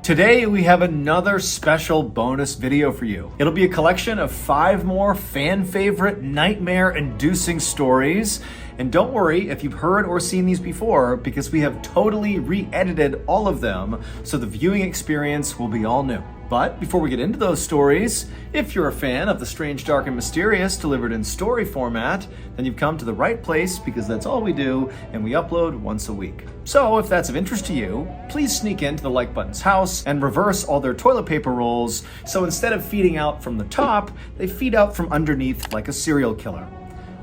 Today we have another special bonus video for you. It'll be a collection of 5 more fan favorite nightmare-inducing stories. And don't worry if you've heard or seen these before, because we have totally re-edited all of them, so the viewing experience will be all new. But before we get into those stories, if you're a fan of the strange, dark, and mysterious delivered in story format, then you've come to the right place, because that's all we do, and we upload once a week. So if that's of interest to you, please sneak into the like button's house and reverse all their toilet paper rolls, so instead of feeding out from the top, they feed out from underneath like a serial killer.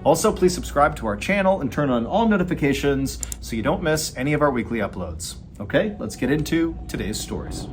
Also, please subscribe to our channel and turn on all notifications so you don't miss any of our weekly uploads. Okay, let's get into today's stories.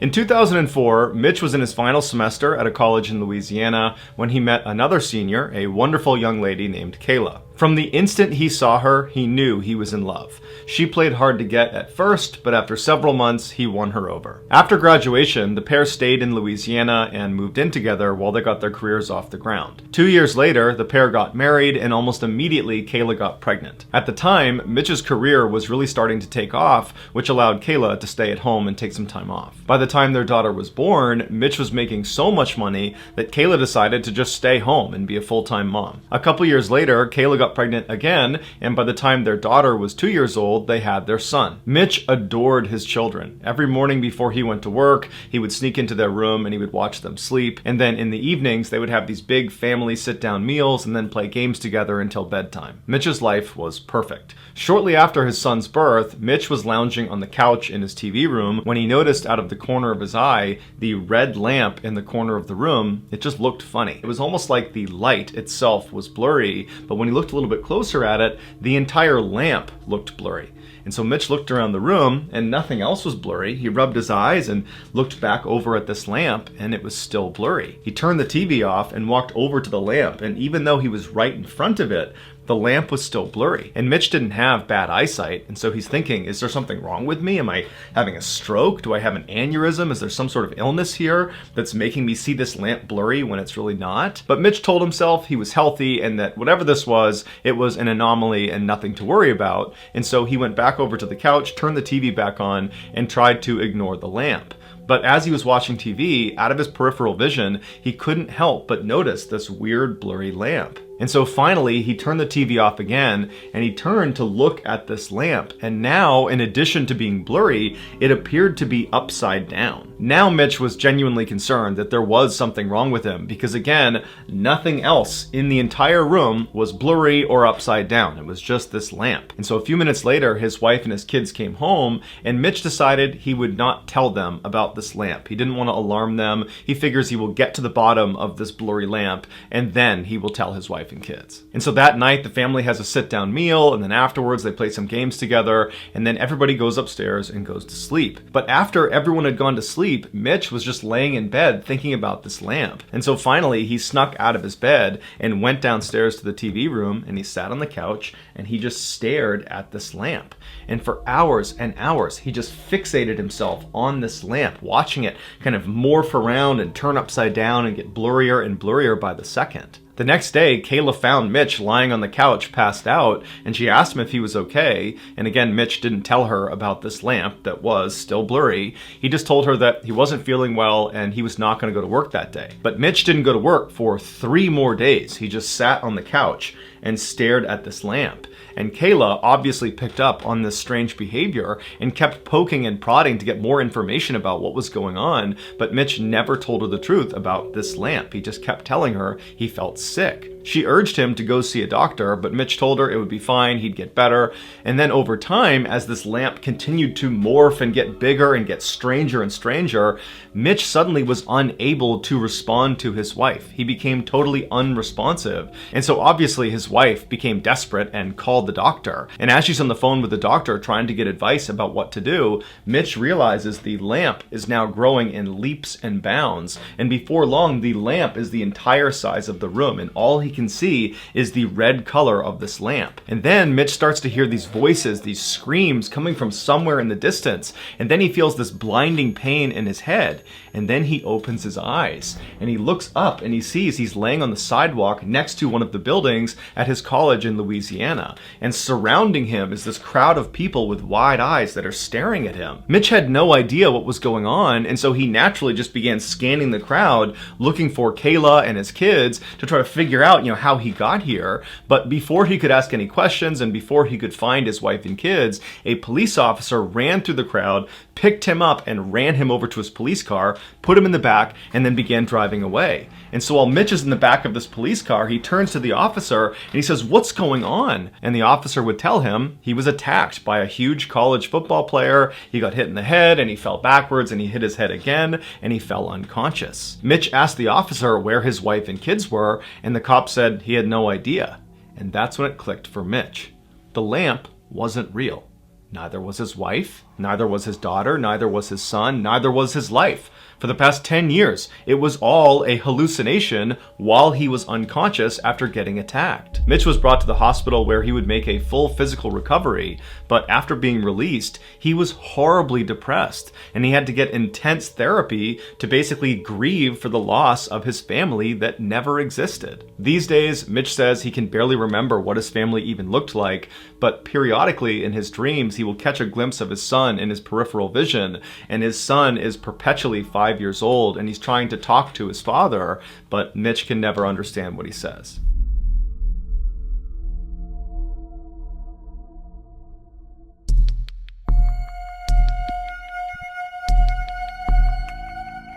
In 2004, Mitch was in his final semester at a college in Louisiana when he met another senior, a wonderful young lady named Kayla. From the instant he saw her, he knew he was in love. She played hard to get at first, but after several months, he won her over. After graduation, the pair stayed in Louisiana and moved in together while they got their careers off the ground. 2 years later, the pair got married, and almost immediately, Kayla got pregnant. At the time, Mitch's career was really starting to take off, which allowed Kayla to stay at home and take some time off. By the time their daughter was born, Mitch was making so much money that Kayla decided to just stay home and be a full-time mom. A couple years later, Kayla got pregnant again, and by the time their daughter was 2 years old, they had their son. Mitch adored his children. Every morning before he went to work, he would sneak into their room and he would watch them sleep, and then in the evenings, they would have these big family sit-down meals and then play games together until bedtime. Mitch's life was perfect. Shortly after his son's birth, Mitch was lounging on the couch in his TV room when he noticed out of the corner of his eye the red lamp in the corner of the room. It just looked funny. It was almost like the light itself was blurry, but when he looked a little bit closer at it, the entire lamp looked blurry. And so Mitch looked around the room and nothing else was blurry. He rubbed his eyes and looked back over at this lamp and it was still blurry. He turned the TV off and walked over to the lamp, and even though he was right in front of it, the lamp was still blurry. And Mitch didn't have bad eyesight, and so he's thinking, is there something wrong with me? Am I having a stroke? Do I have an aneurysm? Is there some sort of illness here that's making me see this lamp blurry when it's really not? But Mitch told himself he was healthy and that whatever this was, it was an anomaly and nothing to worry about. And so he went back over to the couch, turned the TV back on, and tried to ignore the lamp. But as he was watching TV, out of his peripheral vision, he couldn't help but notice this weird blurry lamp. And so finally, he turned the TV off again, and he turned to look at this lamp. And now, in addition to being blurry, it appeared to be upside down. Now Mitch was genuinely concerned that there was something wrong with him, because again, nothing else in the entire room was blurry or upside down. It was just this lamp. And so a few minutes later, his wife and his kids came home, and Mitch decided he would not tell them about this lamp. He didn't want to alarm them. He figures he will get to the bottom of this blurry lamp, and then he will tell his wife and kids. And so that night, the family has a sit-down meal, and then afterwards they play some games together, and then everybody goes upstairs and goes to sleep. But after everyone had gone to sleep, Mitch was just laying in bed thinking about this lamp. And so finally, he snuck out of his bed and went downstairs to the TV room, and he sat on the couch, and he just stared at this lamp. And for hours and hours, he just fixated himself on this lamp, watching it kind of morph around and turn upside down and get blurrier and blurrier by the second. The next day, Kayla found Mitch lying on the couch, passed out, and she asked him if he was okay. And again, Mitch didn't tell her about this lamp that was still blurry. He just told her that he wasn't feeling well and he was not going to go to work that day. But Mitch didn't go to work for 3 more days. He just sat on the couch and stared at this lamp. And Kayla obviously picked up on this strange behavior and kept poking and prodding to get more information about what was going on, but Mitch never told her the truth about this lamp. He just kept telling her he felt sick. She urged him to go see a doctor, but Mitch told her it would be fine, he'd get better. And then over time, as this lamp continued to morph and get bigger and get stranger and stranger, Mitch suddenly was unable to respond to his wife. He became totally unresponsive. And so obviously his wife became desperate and called the doctor. And as she's on the phone with the doctor trying to get advice about what to do, Mitch realizes the lamp is now growing in leaps and bounds. And before long, the lamp is the entire size of the room, and all he he can see is the red color of this lamp. And then Mitch starts to hear these voices, these screams coming from somewhere in the distance. And then he feels this blinding pain in his head. And then he opens his eyes and he looks up and he sees he's laying on the sidewalk next to one of the buildings at his college in Louisiana. And surrounding him is this crowd of people with wide eyes that are staring at him. Mitch had no idea what was going on, and so he naturally just began scanning the crowd, looking for Kayla and his kids to try to figure out, how he got here. But before he could ask any questions and before he could find his wife and kids, a police officer ran through the crowd, picked him up and ran him over to his police car, put him in the back, and then began driving away. And so while Mitch is in the back of this police car, he turns to the officer and he says, "What's going on?" And the officer would tell him he was attacked by a huge college football player. He got hit in the head and he fell backwards and he hit his head again and he fell unconscious. Mitch asked the officer where his wife and kids were, and the cop said he had no idea. And that's when it clicked for Mitch. The lamp wasn't real. Neither was his wife, neither was his daughter, neither was his son, neither was his life. For the past 10 years, it was all a hallucination while he was unconscious after getting attacked. Mitch was brought to the hospital where he would make a full physical recovery, but after being released, he was horribly depressed, and he had to get intense therapy to basically grieve for the loss of his family that never existed. These days, Mitch says he can barely remember what his family even looked like, but periodically in his dreams, he will catch a glimpse of his son in his peripheral vision, and his son is perpetually 5 years old and he's trying to talk to his father, but Mitch can never understand what he says.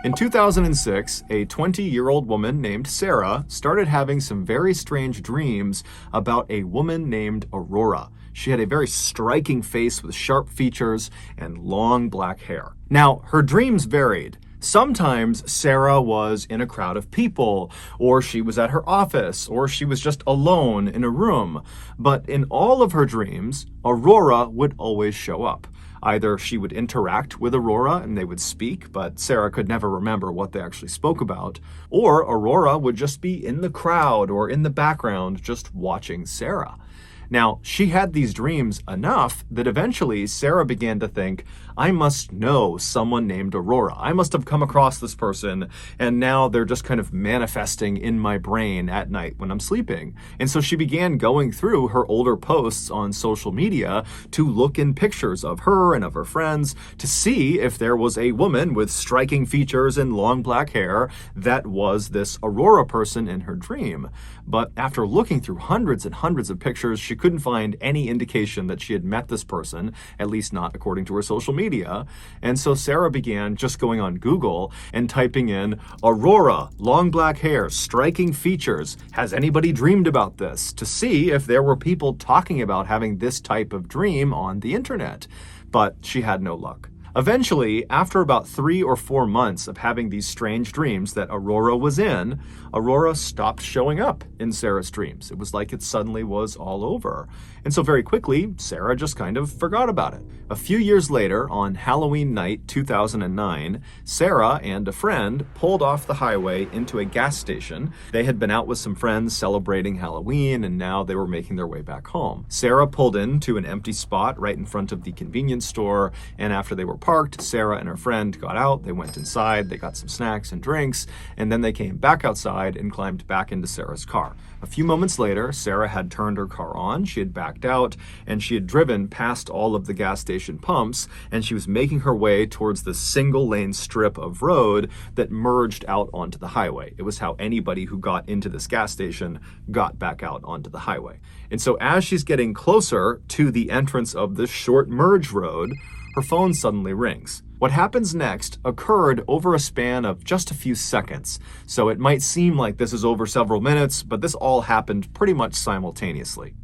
In 2006, a 20-year-old woman named Sarah started having some very strange dreams about a woman named Aurora. She had a very striking face with sharp features and long black hair. Now, her dreams varied. Sometimes Sarah was in a crowd of people, or she was at her office, or she was just alone in a room. But in all of her dreams, Aurora would always show up. Either she would interact with Aurora and they would speak, but Sarah could never remember what they actually spoke about, or Aurora would just be in the crowd or in the background just watching Sarah. Now, she had these dreams enough that eventually Sarah began to think, I must know someone named Aurora. I must have come across this person, and now they're just kind of manifesting in my brain at night when I'm sleeping. And so she began going through her older posts on social media to look in pictures of her and of her friends to see if there was a woman with striking features and long black hair that was this Aurora person in her dream. But after looking through hundreds and hundreds of pictures, she couldn't find any indication that she had met this person, at least not according to her social media. And so Sarah began just going on Google and typing in Aurora, long black hair, striking features. Has anybody dreamed about this? To see if there were people talking about having this type of dream on the internet. But she had no luck. Eventually, after about 3 or 4 months of having these strange dreams that Aurora was in, Aurora stopped showing up in Sarah's dreams. It was like it suddenly was all over. And so very quickly, Sarah just kind of forgot about it. A few years later, on Halloween night 2009, Sarah and a friend pulled off the highway into a gas station. They had been out with some friends celebrating Halloween, and now they were making their way back home. Sarah pulled into an empty spot right in front of the convenience store, and after they were parked, Sarah and her friend got out, they went inside, they got some snacks and drinks, and then they came back outside and climbed back into Sarah's car. A few moments later, Sarah had turned her car on, she had backed out, and she had driven past all of the gas station pumps, and she was making her way towards the single-lane strip of road that merged out onto the highway. It was how anybody who got into this gas station got back out onto the highway. And so as she's getting closer to the entrance of this short merge road, her phone suddenly rings. What happens next occurred over a span of just a few seconds, so it might seem like this is over several minutes, but this all happened pretty much simultaneously.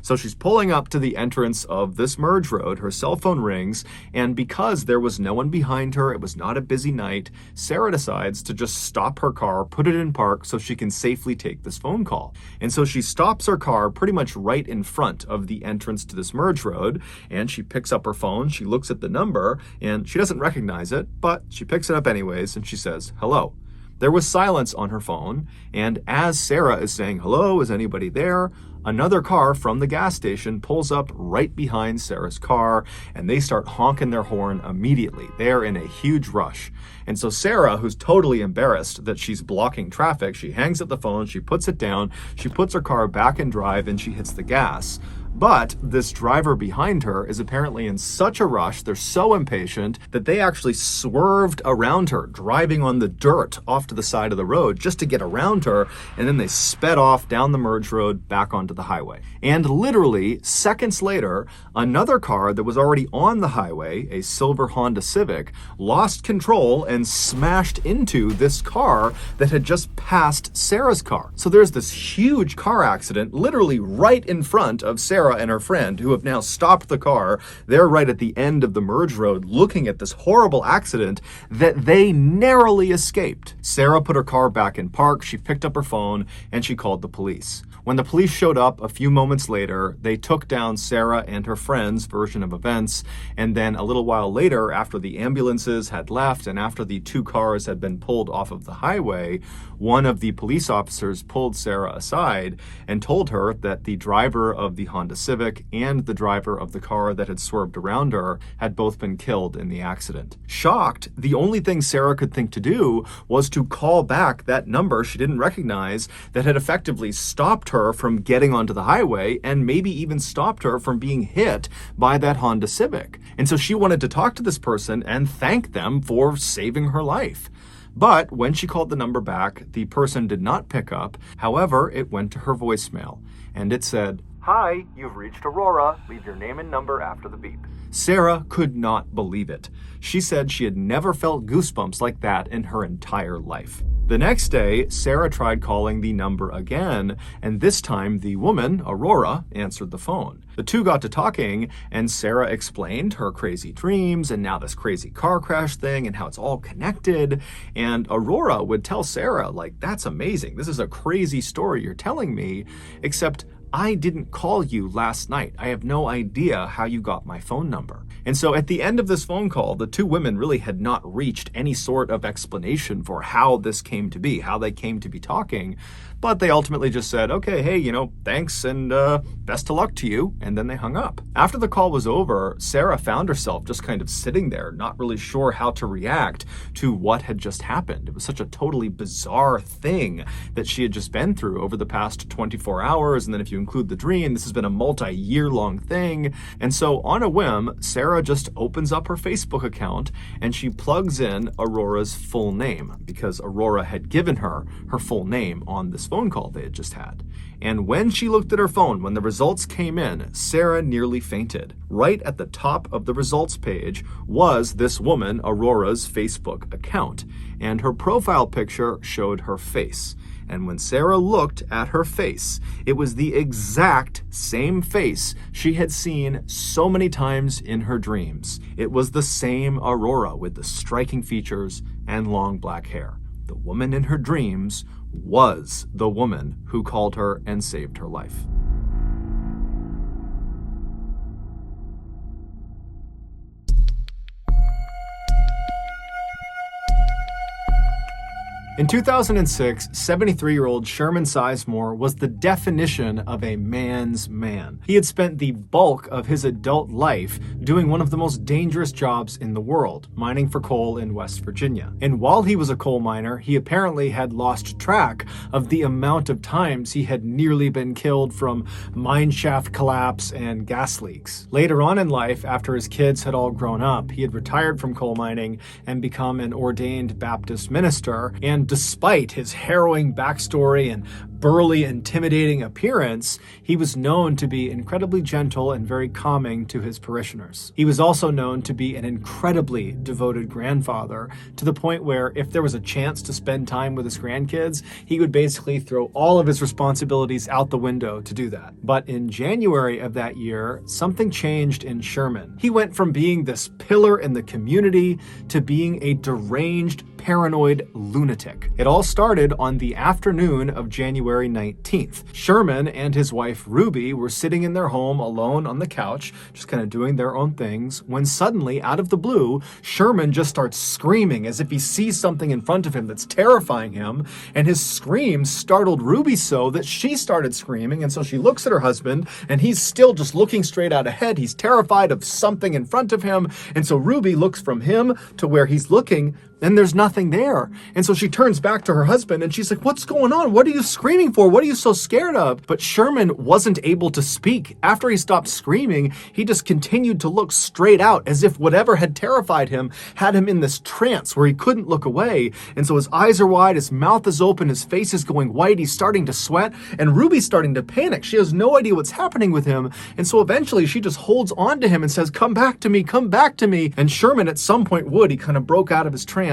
So she's pulling up to the entrance of this merge road, her cell phone rings, and because there was no one behind her, it was not a busy night, Sarah decides to just stop her car, put it in park so she can safely take this phone call. And so she stops her car pretty much right in front of the entrance to this merge road, and she picks up her phone, she looks at the number, and she doesn't recognize it, but she picks it up anyways, and she says, hello. There was silence on her phone, and as Sarah is saying, "Hello, is anybody there?" another car from the gas station pulls up right behind Sarah's car, and they start honking their horn immediately. They're in a huge rush. And so Sarah, who's totally embarrassed that she's blocking traffic, she hangs up the phone, she puts it down, she puts her car back in drive, and she hits the gas. But this driver behind her is apparently in such a rush, they're so impatient, that they actually swerved around her, driving on the dirt off to the side of the road just to get around her, and then they sped off down the merge road back onto the highway. And literally, seconds later, another car that was already on the highway, a silver Honda Civic, lost control and smashed into this car that had just passed Sarah's car. So there's this huge car accident literally right in front of Sarah and her friend, who have now stopped the car. They're right at the end of the merge road looking at this horrible accident that they narrowly escaped. Sarah put her car back in park, she picked up her phone, and she called the police. When the police showed up a few moments later, they took down Sarah and her friend's version of events, and then a little while later, after the ambulances had left and after the two cars had been pulled off of the highway, one of the police officers pulled Sarah aside and told her that the driver of the Honda Civic and the driver of the car that had swerved around her had both been killed in the accident. Shocked, the only thing Sarah could think to do was to call back that number she didn't recognize that had effectively stopped her from getting onto the highway and maybe even stopped her from being hit by that Honda Civic. And so she wanted to talk to this person and thank them for saving her life. But when she called the number back, the person did not pick up. However, it went to her voicemail, and it said, "Hi, you've reached Aurora. Leave your name and number after the beep." Sarah could not believe it. She said she had never felt goosebumps like that in her entire life. The next day, Sarah tried calling the number again, and this time the woman, Aurora, answered the phone. The two got to talking, and Sarah explained her crazy dreams and now this crazy car crash thing and how it's all connected. And Aurora would tell Sarah, like, "That's amazing. This is a crazy story you're telling me, except I didn't call you last night. I have no idea how you got my phone number." And so at the end of this phone call, the two women really had not reached any sort of explanation for how this came to be, how they came to be talking. But they ultimately just said, "Okay, hey, thanks and best of luck to you." And then they hung up. After the call was over, Sarah found herself just kind of sitting there, not really sure how to react to what had just happened. It was such a totally bizarre thing that she had just been through over the past 24 hours. And then if you include the dream, this has been a multi-year long thing. And so on a whim, Sarah just opens up her Facebook account and she plugs in Aurora's full name, because Aurora had given her her full name on this phone call they had just had. And when she looked at her phone, when the results came in, Sarah nearly fainted. Right at the top of the results page was this woman, Aurora's Facebook account, and her profile picture showed her face. And when Sarah looked at her face, it was the exact same face she had seen so many times in her dreams. It was the same Aurora with the striking features and long black hair. The woman in her dreams was the woman who called her and saved her life. In 2006, 73-year-old Sherman Sizemore was the definition of a man's man. He had spent the bulk of his adult life doing one of the most dangerous jobs in the world, mining for coal in West Virginia. And while he was a coal miner, he apparently had lost track of the amount of times he had nearly been killed from mine shaft collapse and gas leaks. Later on in life, after his kids had all grown up, he had retired from coal mining and become an ordained Baptist minister. And despite his harrowing backstory and burly, intimidating appearance, he was known to be incredibly gentle and very calming to his parishioners. He was also known to be an incredibly devoted grandfather, to the point where if there was a chance to spend time with his grandkids, he would basically throw all of his responsibilities out the window to do that. But in January of that year, something changed in Sherman. He went from being this pillar in the community to being a deranged, paranoid lunatic. It all started on the afternoon of January January 19th. Sherman and his wife Ruby were sitting in their home alone on the couch, just kind of doing their own things, when suddenly, out of the blue, Sherman just starts screaming as if he sees something in front of him that's terrifying him, and his scream startled Ruby so that she started screaming, and so she looks at her husband, and he's still just looking straight out ahead. He's terrified of something in front of him, and so Ruby looks from him to where he's looking, and there's nothing there. And so she turns back to her husband and she's like, "What's going on? What are you screaming for? What are you so scared of?" But Sherman wasn't able to speak. After he stopped screaming, he just continued to look straight out as if whatever had terrified him had him in this trance where he couldn't look away. And so his eyes are wide, his mouth is open, his face is going white, he's starting to sweat, and Ruby's starting to panic. She has no idea what's happening with him. And so eventually she just holds on to him and says, "Come back to me, come back to me." And Sherman at some point would. He kind of broke out of his trance.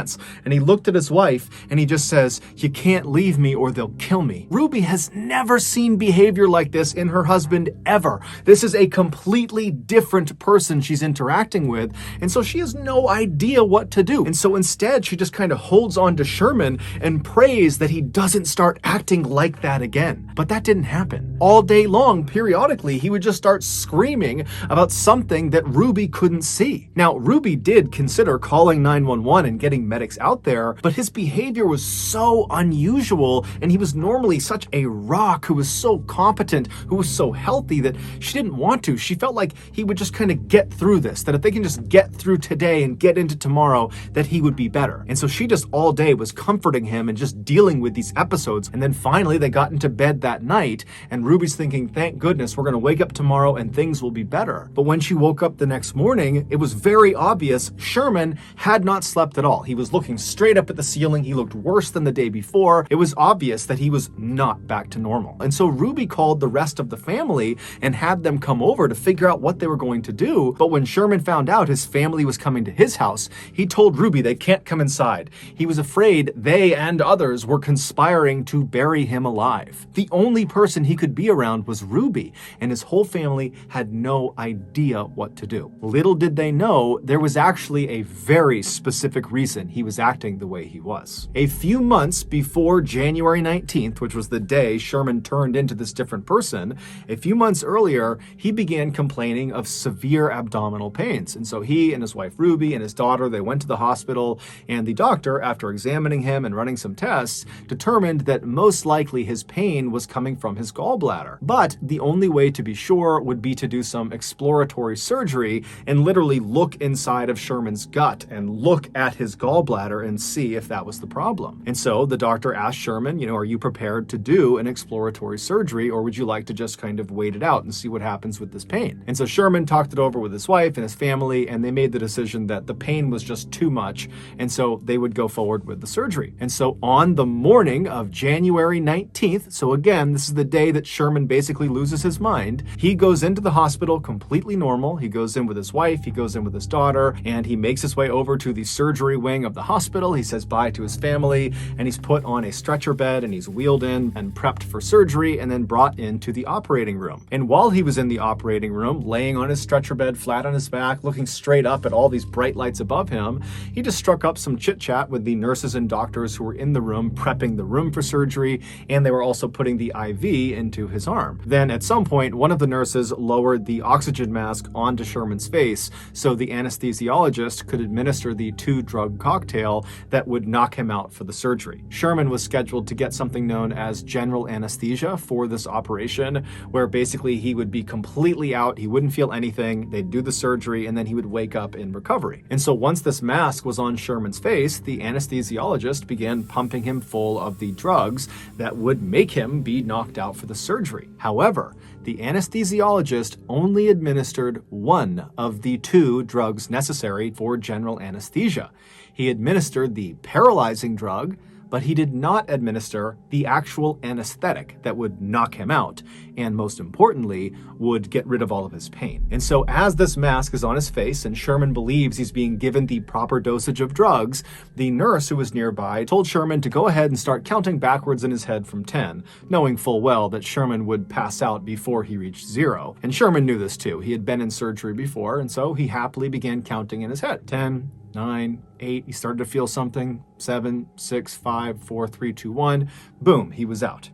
And he looked at his wife and he just says, "You can't leave me or they'll kill me." Ruby has never seen behavior like this in her husband ever. This is a completely different person she's interacting with. And so she has no idea what to do. And so instead, she just kind of holds on to Sherman and prays that he doesn't start acting like that again. But that didn't happen. All day long, periodically, he would just start screaming about something that Ruby couldn't see. Now, Ruby did consider calling 911 and getting medics out there, but his behavior was so unusual, and he was normally such a rock who was so competent, who was so healthy, that she didn't want to. She felt like he would just kind of get through this, that if they can just get through today and get into tomorrow, that he would be better. And so she just all day was comforting him and just dealing with these episodes. And then finally they got into bed that night, and Ruby's thinking, "Thank goodness, we're going to wake up tomorrow and things will be better." But when she woke up the next morning, it was very obvious Sherman had not slept at all. He was looking straight up at the ceiling. He looked worse than the day before. It was obvious that he was not back to normal. And so Ruby called the rest of the family and had them come over to figure out what they were going to do. But when Sherman found out his family was coming to his house, he told Ruby they can't come inside. He was afraid they and others were conspiring to bury him alive. The only person he could be around was Ruby, and his whole family had no idea what to do. Little did they know there was actually a very specific reason he was acting the way he was. A few months before January 19th, which was the day Sherman turned into this different person, a few months earlier, he began complaining of severe abdominal pains. And so he and his wife Ruby and his daughter, they went to the hospital, and the doctor, after examining him and running some tests, determined that most likely his pain was coming from his gallbladder. But the only way to be sure would be to do some exploratory surgery and literally look inside of Sherman's gut and look at his gallbladder and see if that was the problem. And so the doctor asked Sherman, "Are you prepared to do an exploratory surgery, or would you like to just kind of wait it out and see what happens with this pain?" And so Sherman talked it over with his wife and his family, and they made the decision that the pain was just too much, and so they would go forward with the surgery. And so on the morning of January 19th, so again, this is the day that Sherman basically loses his mind, he goes into the hospital completely normal. He goes in with his wife, he goes in with his daughter, and he makes his way over to the surgery wing of the hospital. He says bye to his family, and he's put on a stretcher bed, and he's wheeled in and prepped for surgery, and then brought into the operating room. And while he was in the operating room, laying on his stretcher bed, flat on his back, looking straight up at all these bright lights above him, he just struck up some chit-chat with the nurses and doctors who were in the room, prepping the room for surgery, and they were also putting the IV into his arm. Then at some point, one of the nurses lowered the oxygen mask onto Sherman's face so the anesthesiologist could administer the two-drug cocktail that would knock him out for the surgery. Sherman was scheduled to get something known as general anesthesia for this operation, where basically he would be completely out, he wouldn't feel anything, they'd do the surgery, and then he would wake up in recovery. And so once this mask was on Sherman's face, the anesthesiologist began pumping him full of the drugs that would make him be knocked out for the surgery. However, the anesthesiologist only administered one of the two drugs necessary for general anesthesia. He administered the paralyzing drug, but he did not administer the actual anesthetic that would knock him out, and most importantly, would get rid of all of his pain. And so as this mask is on his face and Sherman believes he's being given the proper dosage of drugs, the nurse who was nearby told Sherman to go ahead and start counting backwards in his head from 10, knowing full well that Sherman would pass out before he reached 0. And Sherman knew this too. He had been in surgery before, and so he happily began counting in his head. 10, 9, 8, he started to feel something. 7, 6, 5, 4, 3, 2, 1. Boom, he was out.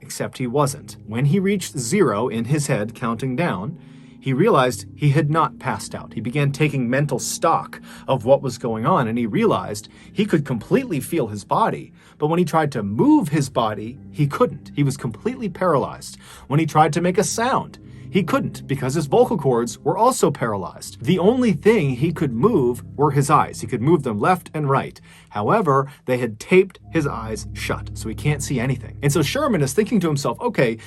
except he wasn't. When he reached 0 in his head, counting down, he realized he had not passed out. He began taking mental stock of what was going on, and he realized he could completely feel his body. But when he tried to move his body, he couldn't. He was completely paralyzed. When he tried to make a sound, he couldn't because his vocal cords were also paralyzed. The only thing he could move were his eyes. He could move them left and right. However, they had taped his eyes shut, so he can't see anything. And so Sherman is thinking to himself, okay,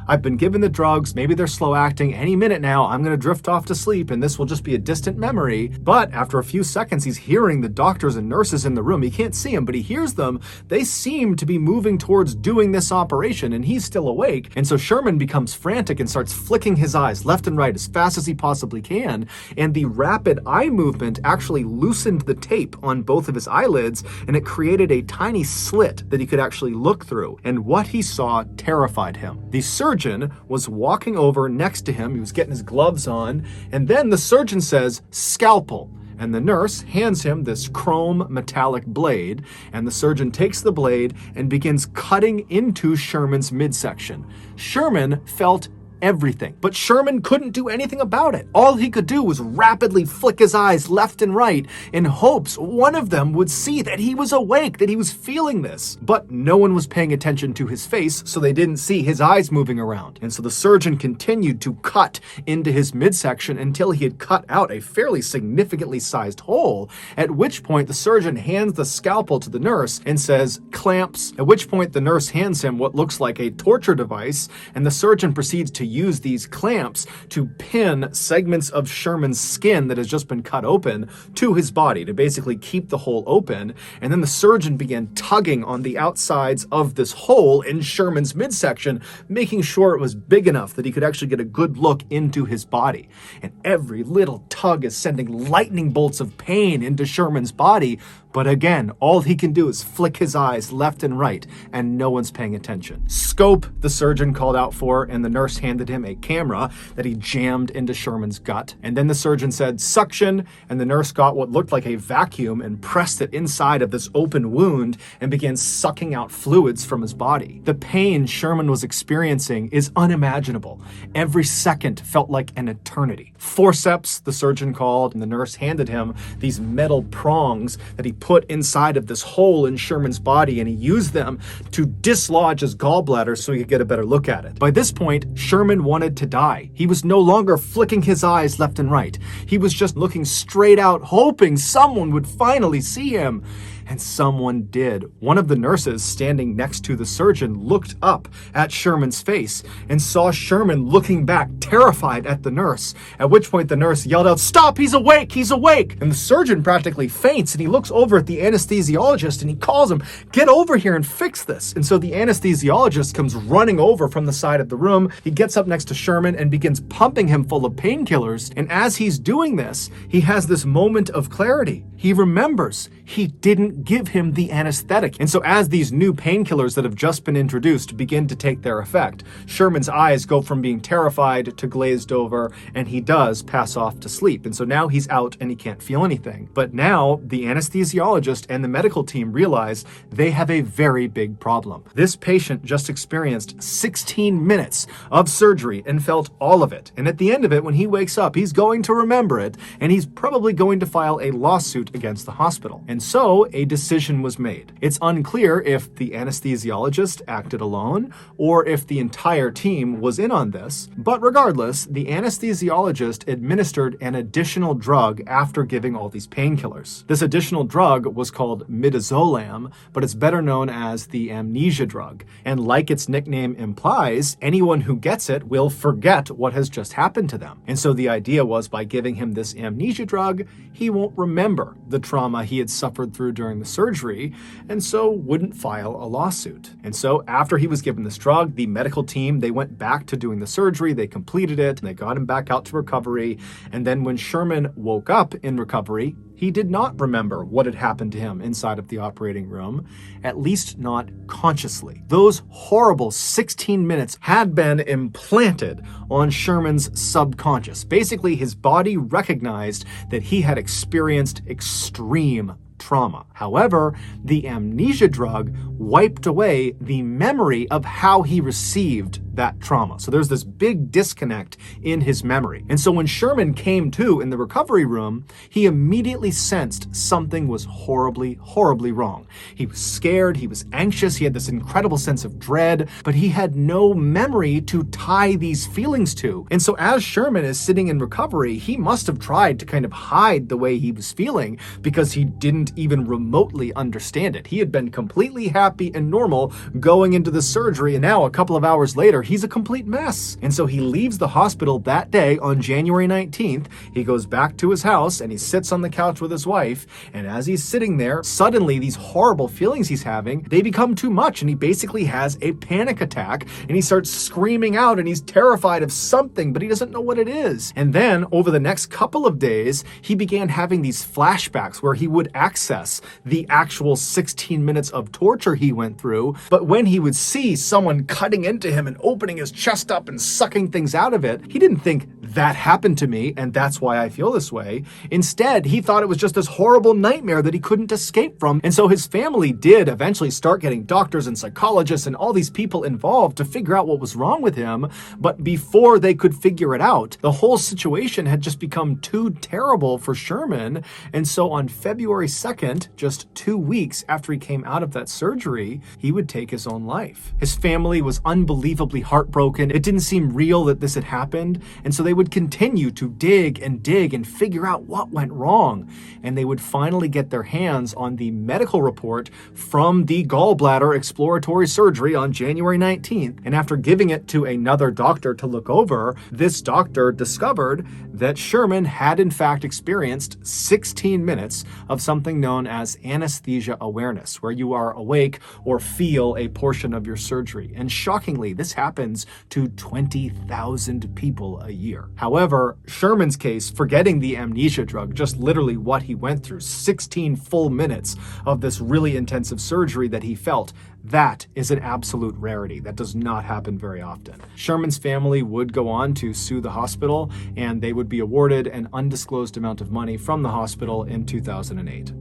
I've been given the drugs, maybe they're slow acting, any minute now I'm gonna drift off to sleep and this will just be a distant memory. But after a few seconds, he's hearing the doctors and nurses in the room. He can't see them, but he hears them. They seem to be moving towards doing this operation, and he's still awake. And so Sherman becomes frantic and starts flicking his eyes left and right as fast as he possibly can. And the rapid eye movement actually loosened the tape on both of his eyelids, and it created a tiny slit that he could actually look through. And what he saw terrified him. The surgeon was walking over next to him. He was getting his gloves on, and then the surgeon says, "Scalpel." And the nurse hands him this chrome metallic blade, and the surgeon takes the blade and begins cutting into Sherman's midsection. Sherman felt everything, but Sherman couldn't do anything about it. All he could do was rapidly flick his eyes left and right in hopes one of them would see that he was awake, that he was feeling this. But no one was paying attention to his face, so they didn't see his eyes moving around. And so the surgeon continued to cut into his midsection until he had cut out a fairly significantly sized hole, at which point the surgeon hands the scalpel to the nurse and says, "Clamps," at which point the nurse hands him what looks like a torture device, and the surgeon proceeds to use these clamps to pin segments of Sherman's skin that has just been cut open to his body to basically keep the hole open. And then the surgeon began tugging on the outsides of this hole in Sherman's midsection, making sure it was big enough that he could actually get a good look into his body. And every little tug is sending lightning bolts of pain into Sherman's body. But again, all he can do is flick his eyes left and right, and no one's paying attention. "Scope," the surgeon called out for, and the nurse handed him a camera that he jammed into Sherman's gut. And then the surgeon said, "Suction," and the nurse got what looked like a vacuum and pressed it inside of this open wound and began sucking out fluids from his body. The pain Sherman was experiencing is unimaginable. Every second felt like an eternity. "Forceps," the surgeon called, and the nurse handed him these metal prongs that he put inside of this hole in Sherman's body, and he used them to dislodge his gallbladder so he could get a better look at it. By this point, Sherman wanted to die. He was no longer flicking his eyes left and right. He was just looking straight out, hoping someone would finally see him. And someone did. One of the nurses standing next to the surgeon looked up at Sherman's face and saw Sherman looking back, terrified at the nurse, at which point the nurse yelled out, "Stop, he's awake, he's awake!" And the surgeon practically faints, and he looks over at the anesthesiologist and he calls him, "Get over here and fix this." And so the anesthesiologist comes running over from the side of the room. He gets up next to Sherman and begins pumping him full of painkillers. And as he's doing this, he has this moment of clarity. He remembers he didn't give him the anesthetic. And so as these new painkillers that have just been introduced begin to take their effect, Sherman's eyes go from being terrified to glazed over, and he does pass off to sleep. And so now he's out and he can't feel anything. But now the anesthesiologist and the medical team realize they have a very big problem. This patient just experienced 16 minutes of surgery and felt all of it. And at the end of it, when he wakes up, he's going to remember it, and he's probably going to file a lawsuit against the hospital. And so a decision was made. It's unclear if the anesthesiologist acted alone or if the entire team was in on this, but regardless, the anesthesiologist administered an additional drug after giving all these painkillers. This additional drug was called midazolam, but it's better known as the amnesia drug. And like its nickname implies, anyone who gets it will forget what has just happened to them. And so the idea was, by giving him this amnesia drug, he won't remember the trauma he had suffered through during the surgery, and so wouldn't file a lawsuit. And so after he was given this drug, the medical team, they went back to doing the surgery, they completed it, and they got him back out to recovery. And then when Sherman woke up in recovery, he did not remember what had happened to him inside of the operating room, at least not consciously. Those horrible 16 minutes had been implanted on Sherman's subconscious. Basically, his body recognized that he had experienced extreme trauma. However, the amnesia drug wiped away the memory of how he received that trauma. So there's this big disconnect in his memory. And so when Sherman came to in the recovery room, he immediately sensed something was horribly, horribly wrong. He was scared, he was anxious, he had this incredible sense of dread, but he had no memory to tie these feelings to. And so as Sherman is sitting in recovery, he must have tried to kind of hide the way he was feeling because he didn't even remotely understand it. He had been completely happy and normal going into the surgery, and now a couple of hours later, he's a complete mess. And so he leaves the hospital that day on January 19th. He goes back to his house and he sits on the couch with his wife. And as he's sitting there, suddenly these horrible feelings he's having, they become too much. And he basically has a panic attack and he starts screaming out and he's terrified of something, but he doesn't know what it is. And then over the next couple of days, he began having these flashbacks where he would access the actual 16 minutes of torture he went through. But when he would see someone cutting into him and opening his chest up and sucking things out of it, he didn't think that happened to me and that's why I feel this way. Instead, he thought it was just this horrible nightmare that he couldn't escape from. And so his family did eventually start getting doctors and psychologists and all these people involved to figure out what was wrong with him. But before they could figure it out, the whole situation had just become too terrible for Sherman. And so on February 2nd, just 2 weeks after he came out of that surgery, he would take his own life. His family was unbelievably heartbroken. It didn't seem real that this had happened. And so they would continue to dig and figure out what went wrong. And they would finally get their hands on the medical report from the gallbladder exploratory surgery on January 19th. And after giving it to another doctor to look over, this doctor discovered that Sherman had in fact experienced 16 minutes of something known as anesthesia awareness, where you are awake or feel a portion of your surgery. And shockingly, this happens to 20,000 people a year. However, Sherman's case, forgetting the amnesia drug, just literally what he went through, 16 full minutes of this really intensive surgery that he felt, that is an absolute rarity. That does not happen very often. Sherman's family would go on to sue the hospital, and they would be awarded an undisclosed amount of money from the hospital in 2008.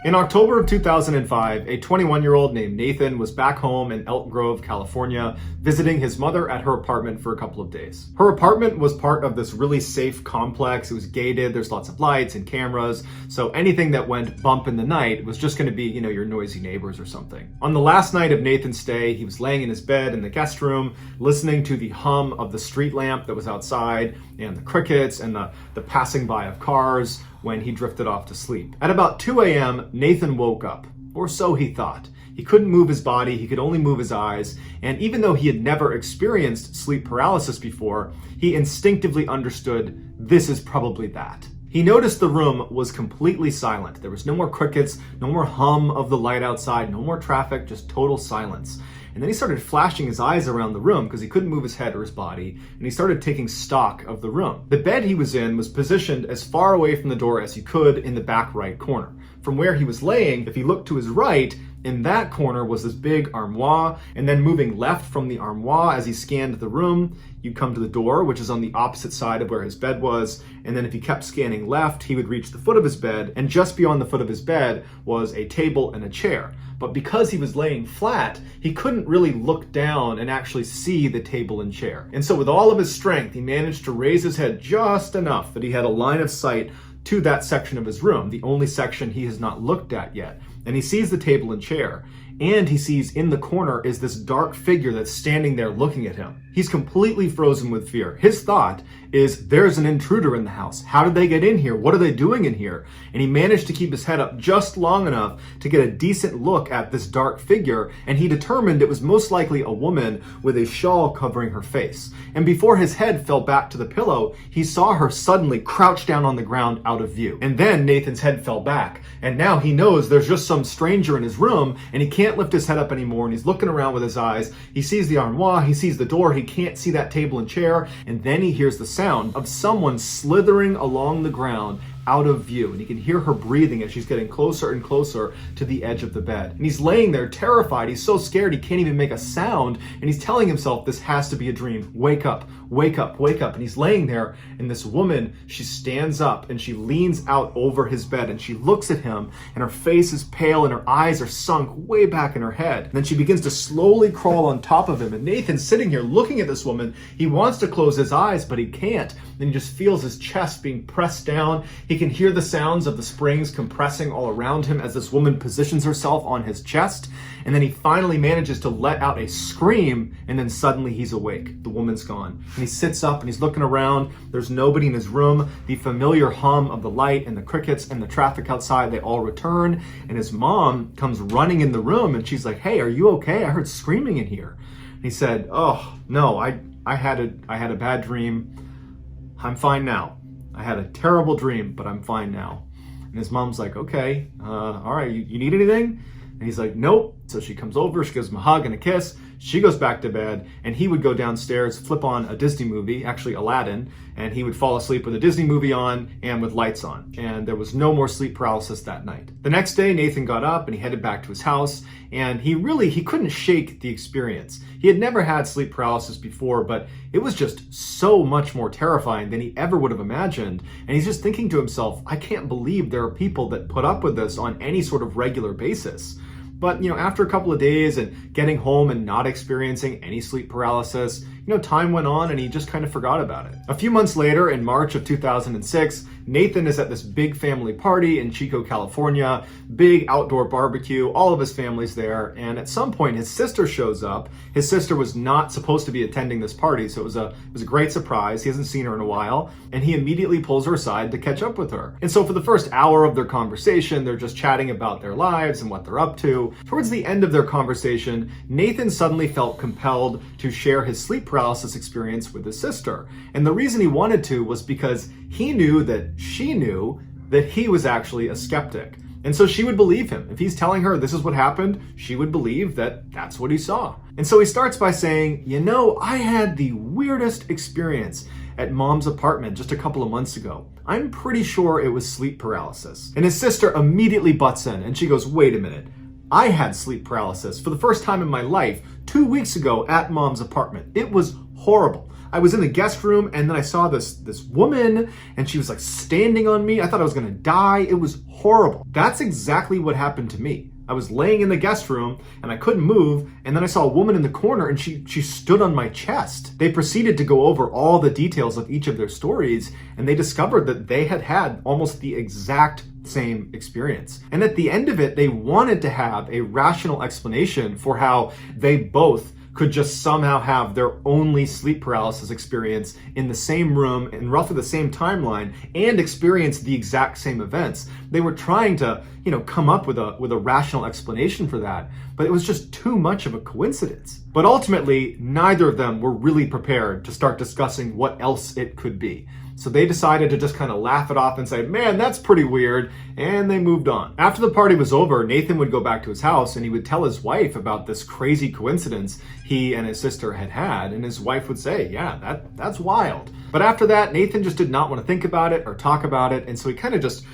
In October of 2005, a 21-year-old named Nathan was back home in Elk Grove, California, visiting his mother at her apartment for a couple of days. Her apartment was part of this really safe complex. It was gated, there's lots of lights and cameras, so anything that went bump in the night was just going to be, your noisy neighbors or something. On the last night of Nathan's stay, he was laying in his bed in the guest room, listening to the hum of the street lamp that was outside, and the crickets and the passing by of cars, when he drifted off to sleep. At about 2 a.m., Nathan woke up, or so he thought. He couldn't move his body, he could only move his eyes, and even though he had never experienced sleep paralysis before, he instinctively understood this is probably that. He noticed the room was completely silent. There was no more crickets, no more hum of the light outside, no more traffic, just total silence. And then he started flashing his eyes around the room because he couldn't move his head or his body, and he started taking stock of the room. The bed he was in was positioned as far away from the door as he could in the back right corner. From where he was laying, if he looked to his right, in that corner was this big armoire, and then moving left from the armoire as he scanned the room, you'd come to the door, which is on the opposite side of where his bed was, and then if he kept scanning left, he would reach the foot of his bed, and just beyond the foot of his bed was a table and a chair. But because he was laying flat, he couldn't really look down and actually see the table and chair. And so with all of his strength, he managed to raise his head just enough that he had a line of sight to that section of his room, the only section he has not looked at yet. And he sees the table and chair, and he sees in the corner is this dark figure that's standing there looking at him. He's completely frozen with fear. His thought is, there's an intruder in the house. How did they get in here? What are they doing in here? And he managed to keep his head up just long enough to get a decent look at this dark figure, and he determined it was most likely a woman with a shawl covering her face. And before his head fell back to the pillow, he saw her suddenly crouch down on the ground out of view. And then Nathan's head fell back, and now he knows there's just some stranger in his room, and he can't lift his head up anymore, and he's looking around with his eyes. He sees the armoire, he sees the door, he can't see that table and chair, and then he hears the sound of someone slithering along the ground out of view, and he can hear her breathing as she's getting closer and closer to the edge of the bed. And he's laying there terrified. He's so scared he can't even make a sound, and he's telling himself, this has to be a dream. Wake up, wake up, wake up. And he's laying there, and this woman, she stands up and she leans out over his bed, and she looks at him, and her face is pale and her eyes are sunk way back in her head. And then she begins to slowly crawl on top of him, and Nathan's sitting here looking at this woman. He wants to close his eyes, but he can't. And he just feels his chest being pressed down. He can hear the sounds of the springs compressing all around him as this woman positions herself on his chest. And then he finally manages to let out a scream, and then suddenly he's awake. The woman's gone. And he sits up and he's looking around. There's nobody in his room. The familiar hum of the light and the crickets and the traffic outside, they all return. And his mom comes running in the room, and she's like, "Hey, are you okay? I heard screaming in here." And he said, "Oh, no, I had a bad dream. I'm fine now. I had a terrible dream, but I'm fine now." And his mom's like, "Okay, all right, you need anything?" And he's like, "Nope." So she comes over, she gives him a hug and a kiss. She goes back to bed, and he would go downstairs, flip on a Disney movie, actually Aladdin, and he would fall asleep with a Disney movie on and with lights on. And there was no more sleep paralysis that night. The next day, Nathan got up and he headed back to his house, and he couldn't shake the experience. He had never had sleep paralysis before, but it was just so much more terrifying than he ever would have imagined. And he's just thinking to himself, I can't believe there are people that put up with this on any sort of regular basis. But, after a couple of days and getting home and not experiencing any sleep paralysis, time went on and he just kind of forgot about it. A few months later, in March of 2006, Nathan is at this big family party in Chico, California, big outdoor barbecue, all of his family's there, and at some point his sister shows up. His sister was not supposed to be attending this party, so it was a great surprise. He hasn't seen her in a while, and he immediately pulls her aside to catch up with her. And so for the first hour of their conversation, they're just chatting about their lives and what they're up to. Towards the end of their conversation, Nathan suddenly felt compelled to share his sleep paralysis experience with his sister. And the reason he wanted to was because he knew that she knew that he was actually a skeptic. And so she would believe him. If he's telling her this is what happened, she would believe that that's what he saw. And so he starts by saying, I had the weirdest experience at Mom's apartment just a couple of months ago. I'm pretty sure it was sleep paralysis. And his sister immediately butts in and she goes, wait a minute. I had sleep paralysis for the first time in my life 2 weeks ago at Mom's apartment. It was horrible. I was in the guest room and then I saw this woman and she was like standing on me. I thought I was gonna die. It was horrible. That's exactly what happened to me. I was laying in the guest room and I couldn't move, and then I saw a woman in the corner and she stood on my chest. They proceeded to go over all the details of each of their stories, and they discovered that they had had almost the exact same experience. And at the end of it, they wanted to have a rational explanation for how they both could just somehow have their only sleep paralysis experience in the same room in roughly the same timeline and experience the exact same events. They were trying to, come up with a rational explanation for that, but it was just too much of a coincidence. But ultimately, neither of them were really prepared to start discussing what else it could be. So they decided to just kind of laugh it off and say, man, that's pretty weird, and they moved on. After the party was over, Nathan would go back to his house and he would tell his wife about this crazy coincidence he and his sister had, and his wife would say, yeah, that's wild. But after that, Nathan just did not want to think about it or talk about it, and so he kind of just,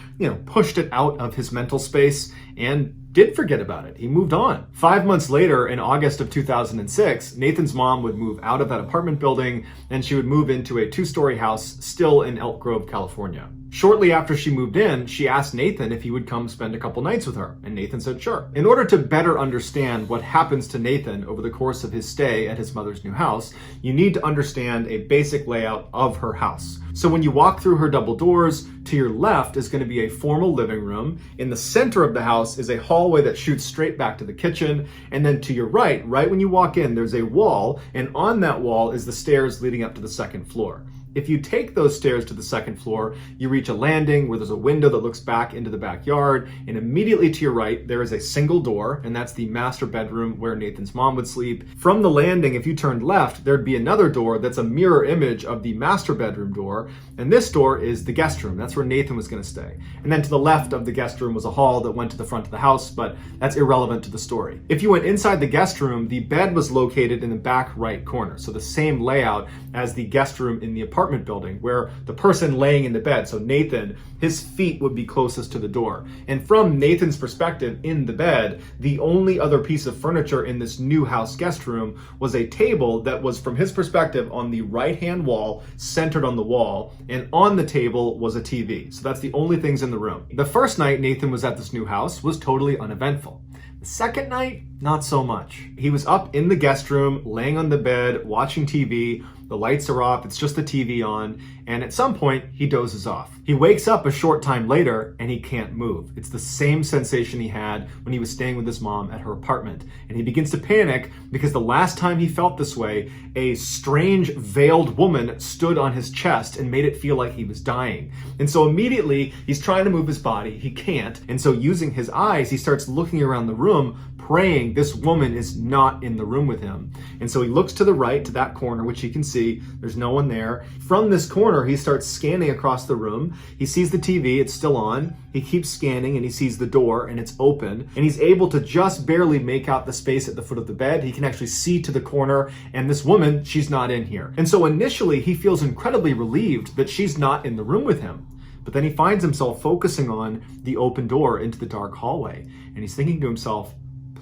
pushed it out of his mental space and did forget about it. He moved on. 5 months later, in August of 2006, Nathan's mom would move out of that apartment building and she would move into a 2-story house still in Elk Grove, California. Shortly after she moved in, she asked Nathan if he would come spend a couple nights with her, and Nathan said sure. In order to better understand what happens to Nathan over the course of his stay at his mother's new house, you need to understand a basic layout of her house. So when you walk through her double doors, to your left is going to be a formal living room. In the center of the house is a hallway that shoots straight back to the kitchen. And then to your right when you walk in, there's a wall, and on that wall is the stairs leading up to the second floor. If you take those stairs to the second floor, you reach a landing where there's a window that looks back into the backyard, and immediately to your right, there is a single door, and that's the master bedroom where Nathan's mom would sleep. From the landing, if you turned left, there'd be another door that's a mirror image of the master bedroom door, and this door is the guest room. That's where Nathan was gonna stay. And then to the left of the guest room was a hall that went to the front of the house, but that's irrelevant to the story. If you went inside the guest room, the bed was located in the back right corner, so the same layout as the guest room in the apartment apartment building where the person laying in the bed, so Nathan, his feet would be closest to the door. And from Nathan's perspective in the bed, the only other piece of furniture in this new house guest room was a table that was, from his perspective, on the right-hand wall, centered on the wall, and on the table was a TV. So that's the only things in the room. The first night Nathan was at this new house was totally uneventful. The second night, not so much. He was up in the guest room, laying on the bed, watching TV. The lights are off, it's just the TV on, and at some point, he dozes off. He wakes up a short time later, and he can't move. It's the same sensation he had when he was staying with his mom at her apartment. And he begins to panic because the last time he felt this way, a strange veiled woman stood on his chest and made it feel like he was dying. And so immediately, he's trying to move his body, he can't, and so using his eyes, he starts looking around the room, praying this woman is not in the room with him. And so he looks to the right, to that corner, which he can see. There's no one there. From this corner, he starts scanning across the room. He sees the TV, it's still on. He keeps scanning and he sees the door and it's open. And he's able to just barely make out the space at the foot of the bed. He can actually see to the corner, and this woman, she's not in here. And so initially, he feels incredibly relieved that she's not in the room with him. But then he finds himself focusing on the open door into the dark hallway. And he's thinking to himself,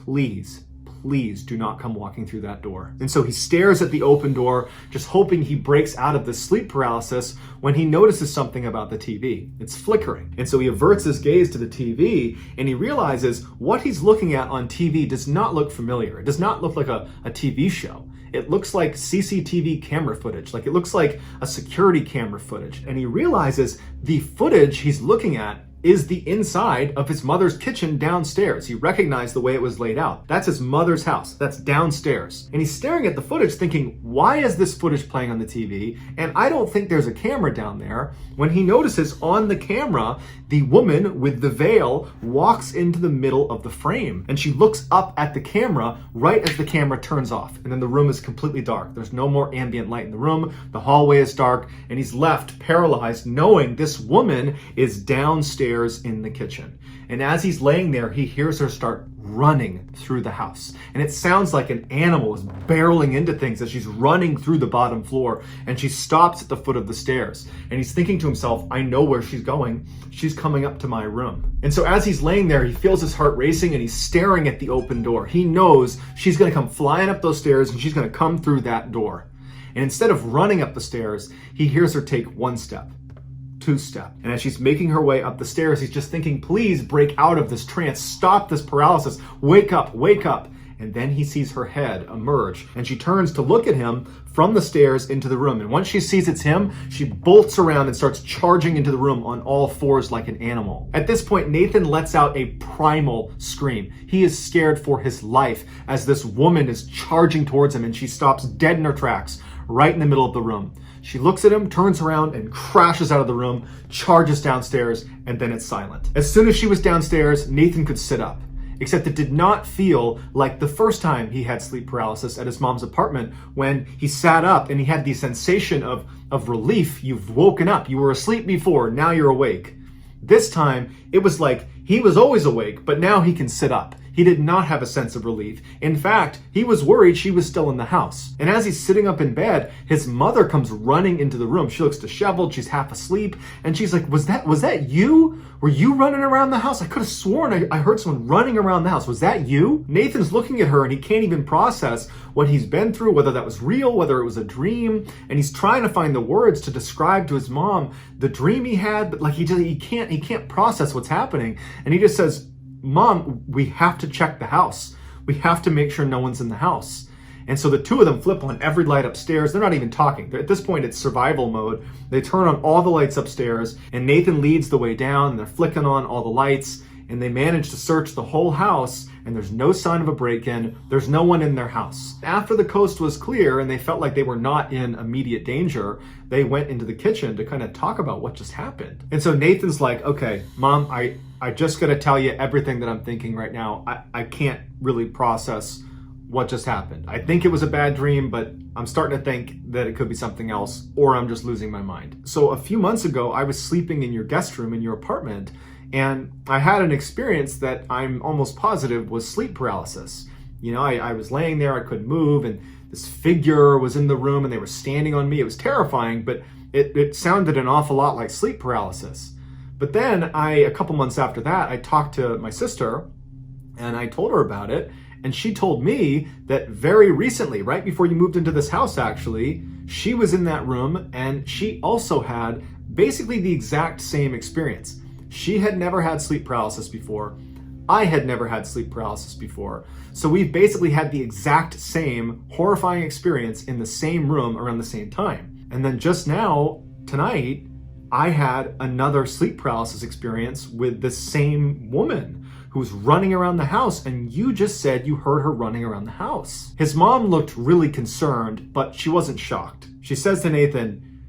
please do not come walking through that door. And so he stares at the open door, just hoping he breaks out of the sleep paralysis when he notices something about the TV. It's flickering. And so he averts his gaze to the TV and he realizes what he's looking at on TV does not look familiar. It does not look like a TV show. It looks like CCTV camera footage, like it looks like a security camera footage. And he realizes the footage he's looking at is the inside of his mother's kitchen downstairs. He recognized the way it was laid out. That's his mother's house. That's downstairs. And he's staring at the footage thinking, why is this footage playing on the TV? And I don't think there's a camera down there. When he notices on the camera, the woman with the veil walks into the middle of the frame. And she looks up at the camera right as the camera turns off. And then the room is completely dark. There's no more ambient light in the room. The hallway is dark. And he's left paralyzed knowing this woman is downstairs in the kitchen. And as he's laying there, he hears her start running through the house. And it sounds like an animal is barreling into things as she's running through the bottom floor. And she stops at the foot of the stairs. And he's thinking to himself, I know where she's going. She's coming up to my room. And so as he's laying there, he feels his heart racing and he's staring at the open door. He knows she's going to come flying up those stairs and she's going to come through that door. And instead of running up the stairs, he hears her take one step, two-step. And as she's making her way up the stairs, he's just thinking, please break out of this trance, stop this paralysis, wake up, wake up. And then he sees her head emerge and she turns to look at him from the stairs into the room. And once she sees it's him, she bolts around and starts charging into the room on all fours like an animal. At this point, Nathan lets out a primal scream. He is scared for his life as this woman is charging towards him and she stops dead in her tracks right in the middle of the room. She looks at him, turns around, and crashes out of the room, charges downstairs, and then it's silent. As soon as she was downstairs, Nathan could sit up. Except it did not feel like the first time he had sleep paralysis at his mom's apartment when he sat up and he had the sensation of relief. You've woken up. You were asleep before, now you're awake. This time, it was like he was always awake, but now he can sit up. He did not have a sense of relief. In fact, he was worried she was still in the house. And as he's sitting up in bed, his mother comes running into the room. She looks disheveled, she's half asleep, and she's like, was that you? Were you running around the house? I could have sworn I heard someone running around the house. Was that you? Nathan's looking at her and he can't even process what he's been through, whether that was real, whether it was a dream, and he's trying to find the words to describe to his mom the dream he had, but like he can't process what's happening. And he just says, Mom, we have to check the house. We have to make sure no one's in the house. And so the two of them flip on every light upstairs. They're not even talking. At this point, it's survival mode. They turn on all the lights upstairs, and Nathan leads the way down, and they're flicking on all the lights, and they manage to search the whole house, and there's no sign of a break-in. There's no one in their house. After the coast was clear and they felt like they were not in immediate danger, they went into the kitchen to kind of talk about what just happened. And so Nathan's like, okay, Mom, I just got to tell you everything that I'm thinking right now. I can't really process what just happened. I think it was a bad dream, but I'm starting to think that it could be something else, or I'm just losing my mind. So a few months ago, I was sleeping in your guest room in your apartment, and I had an experience that I'm almost positive was sleep paralysis. You know, I was laying there, I couldn't move, and this figure was in the room and they were standing on me. It was terrifying, but it sounded an awful lot like sleep paralysis. But then a couple months after that, I talked to my sister and I told her about it. And she told me that very recently, right before you moved into this house, actually, she was in that room and she also had basically the exact same experience. She had never had sleep paralysis before. I had never had sleep paralysis before. So we've basically had the exact same horrifying experience in the same room around the same time. And then just now, tonight, I had another sleep paralysis experience with the same woman who's running around the house, and you just said you heard her running around the house. His mom looked really concerned, but she wasn't shocked. She says to Nathan,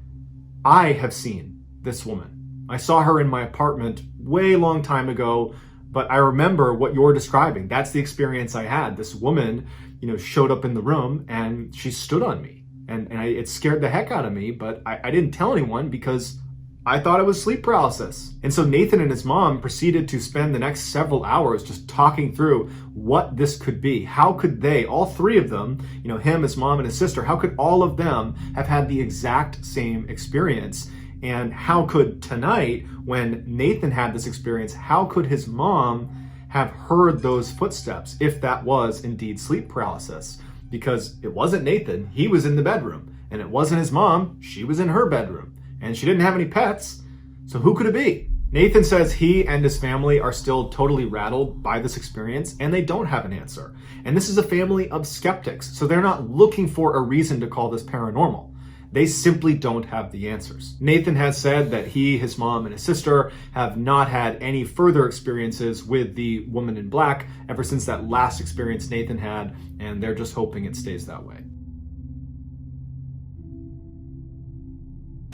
I have seen this woman. I saw her in my apartment way long time ago, but I remember what you're describing. That's the experience I had. This woman, showed up in the room and she stood on me. And it scared the heck out of me, but I didn't tell anyone because I thought it was sleep paralysis. And so Nathan and his mom proceeded to spend the next several hours just talking through what this could be. How could they, all three of them, him, his mom, and his sister, how could all of them have had the exact same experience? And how could tonight, when Nathan had this experience, how could his mom have heard those footsteps if that was indeed sleep paralysis? Because it wasn't Nathan, he was in the bedroom. And it wasn't his mom, she was in her bedroom. And she didn't have any pets, so who could it be? Nathan says he and his family are still totally rattled by this experience, and they don't have an answer. And this is a family of skeptics, so they're not looking for a reason to call this paranormal. They simply don't have the answers. Nathan has said that he, his mom, and his sister have not had any further experiences with the woman in black ever since that last experience Nathan had, and they're just hoping it stays that way.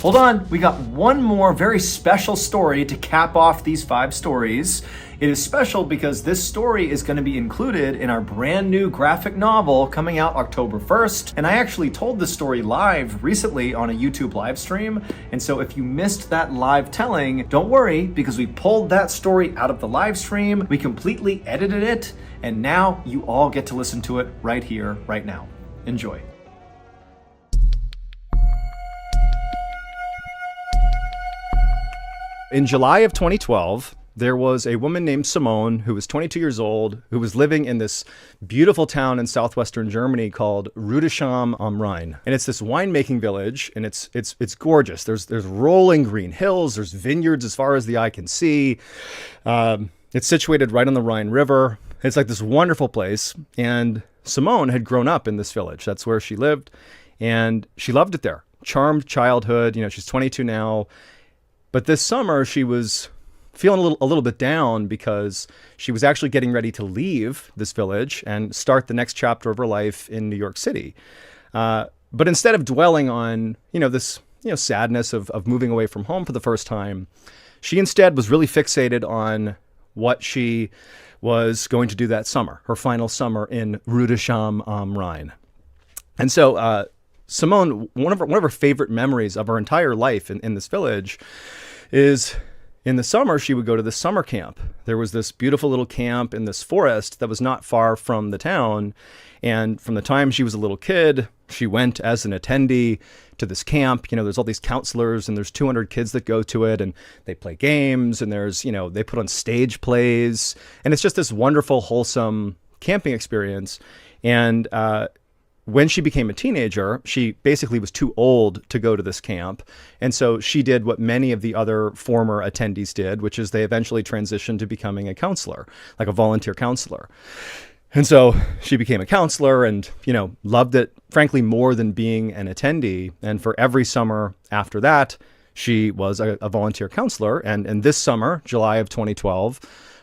Hold on, we got one more very special story to cap off these 5 stories. It is special because this story is going to be included in our brand new graphic novel coming out October 1st. And I actually told this story live recently on a YouTube live stream. And so if you missed that live telling, don't worry, because we pulled that story out of the live stream, we completely edited it, and now you all get to listen to it right here, right now. Enjoy. In July of 2012, there was a woman named Simone who was 22 years old, who was living in this beautiful town in southwestern Germany called Rüdesham am Rhein. And it's this winemaking village, and it's gorgeous. There's rolling green hills, there's vineyards as far as the eye can see. It's situated right on the Rhine River. It's like this wonderful place. And Simone had grown up in this village. That's where she lived, and she loved it there. Charmed childhood. She's 22 now. But this summer, she was feeling a little bit down because she was actually getting ready to leave this village and start the next chapter of her life in New York City. But instead of dwelling on, this, sadness of moving away from home for the first time, she instead was really fixated on what she was going to do that summer, her final summer in Rüdesham am Rhein. And so, Simone, one of her favorite memories of her entire life in this village is in the summer, she would go to this summer camp. There was this beautiful little camp in this forest that was not far from the town. And from the time she was a little kid, she went as an attendee to this camp. There's all these counselors and there's 200 kids that go to it, and they play games, and there's, they put on stage plays, and it's just this wonderful, wholesome camping experience. And, when she became a teenager, she basically was too old to go to this camp. And so she did what many of the other former attendees did, which is they eventually transitioned to becoming a counselor, like a volunteer counselor. And so she became a counselor and, loved it, frankly, more than being an attendee. And for every summer after that, she was a volunteer counselor. And this summer, July of 2012,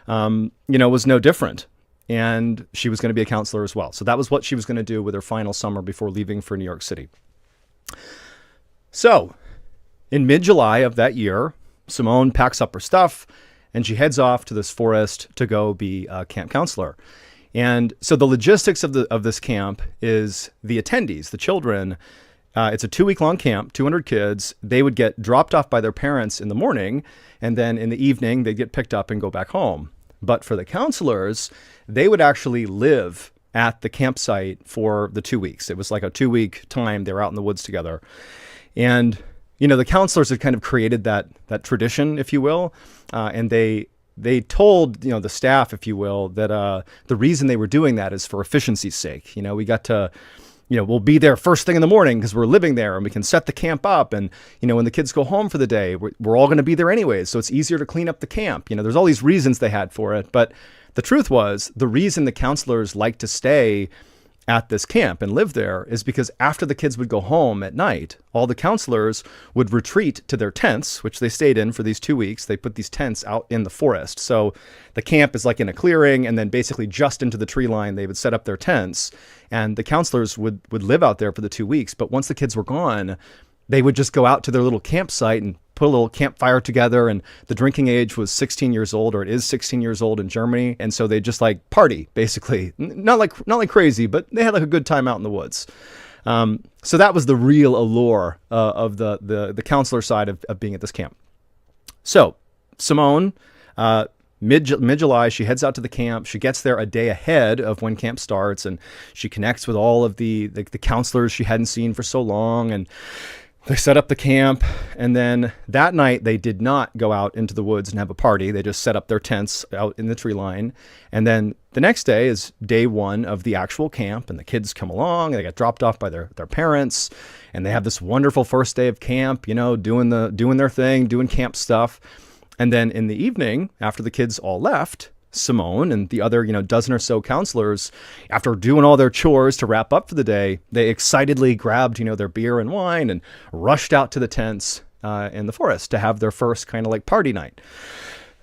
was no different. And she was going to be a counselor as well. So that was what she was going to do with her final summer before leaving for New York City. So in mid-July of that year, Simone packs up her stuff and she heads off to this forest to go be a camp counselor. And so the logistics of this camp is the attendees, the children. It's a 2-week-long camp, 200 kids. They would get dropped off by their parents in the morning, and then in the evening, they'd get picked up and go back home. But for the counselors, they would actually live at the campsite for the 2 weeks. It was like a 2-week time. They were out in the woods together. And the counselors had kind of created that tradition, if you will, and they told, the staff, if you will, that the reason they were doing that is for efficiency's sake. We got to, we'll be there first thing in the morning because we're living there and we can set the camp up. And, when the kids go home for the day, we're all going to be there anyways. So it's easier to clean up the camp. There's all these reasons they had for it. But the truth was, the reason the counselors liked to stay at this camp and live there is because after the kids would go home at night, all the counselors would retreat to their tents, which they stayed in for these 2 weeks. They put these tents out in the forest. So the camp is like in a clearing, and then basically just into the tree line, they would set up their tents, and the counselors would live out there for the 2 weeks. But once the kids were gone, they would just go out to their little campsite and put a little campfire together. And the drinking age was 16 years old, or it is 16 years old in Germany. And so they just like party, basically. Not like crazy, but they had like a good time out in the woods. So that was the real allure of the counselor side of being at this camp. So Simone, mid-July, she heads out to the camp. She gets there a day ahead of when camp starts, and she connects with all of the counselors she hadn't seen for so long, and they set up the camp. And then that night, they did not go out into the woods and have a party. They just set up their tents out in the tree line. And then the next day is day one of the actual camp, and the kids come along. They get dropped off by their parents, and they have this wonderful first day of camp, doing their thing, doing camp stuff. And then in the evening, after the kids all left, Simone and the other, dozen or so counselors, after doing all their chores to wrap up for the day, they excitedly grabbed, their beer and wine and rushed out to the tents in the forest to have their first kind of like party night.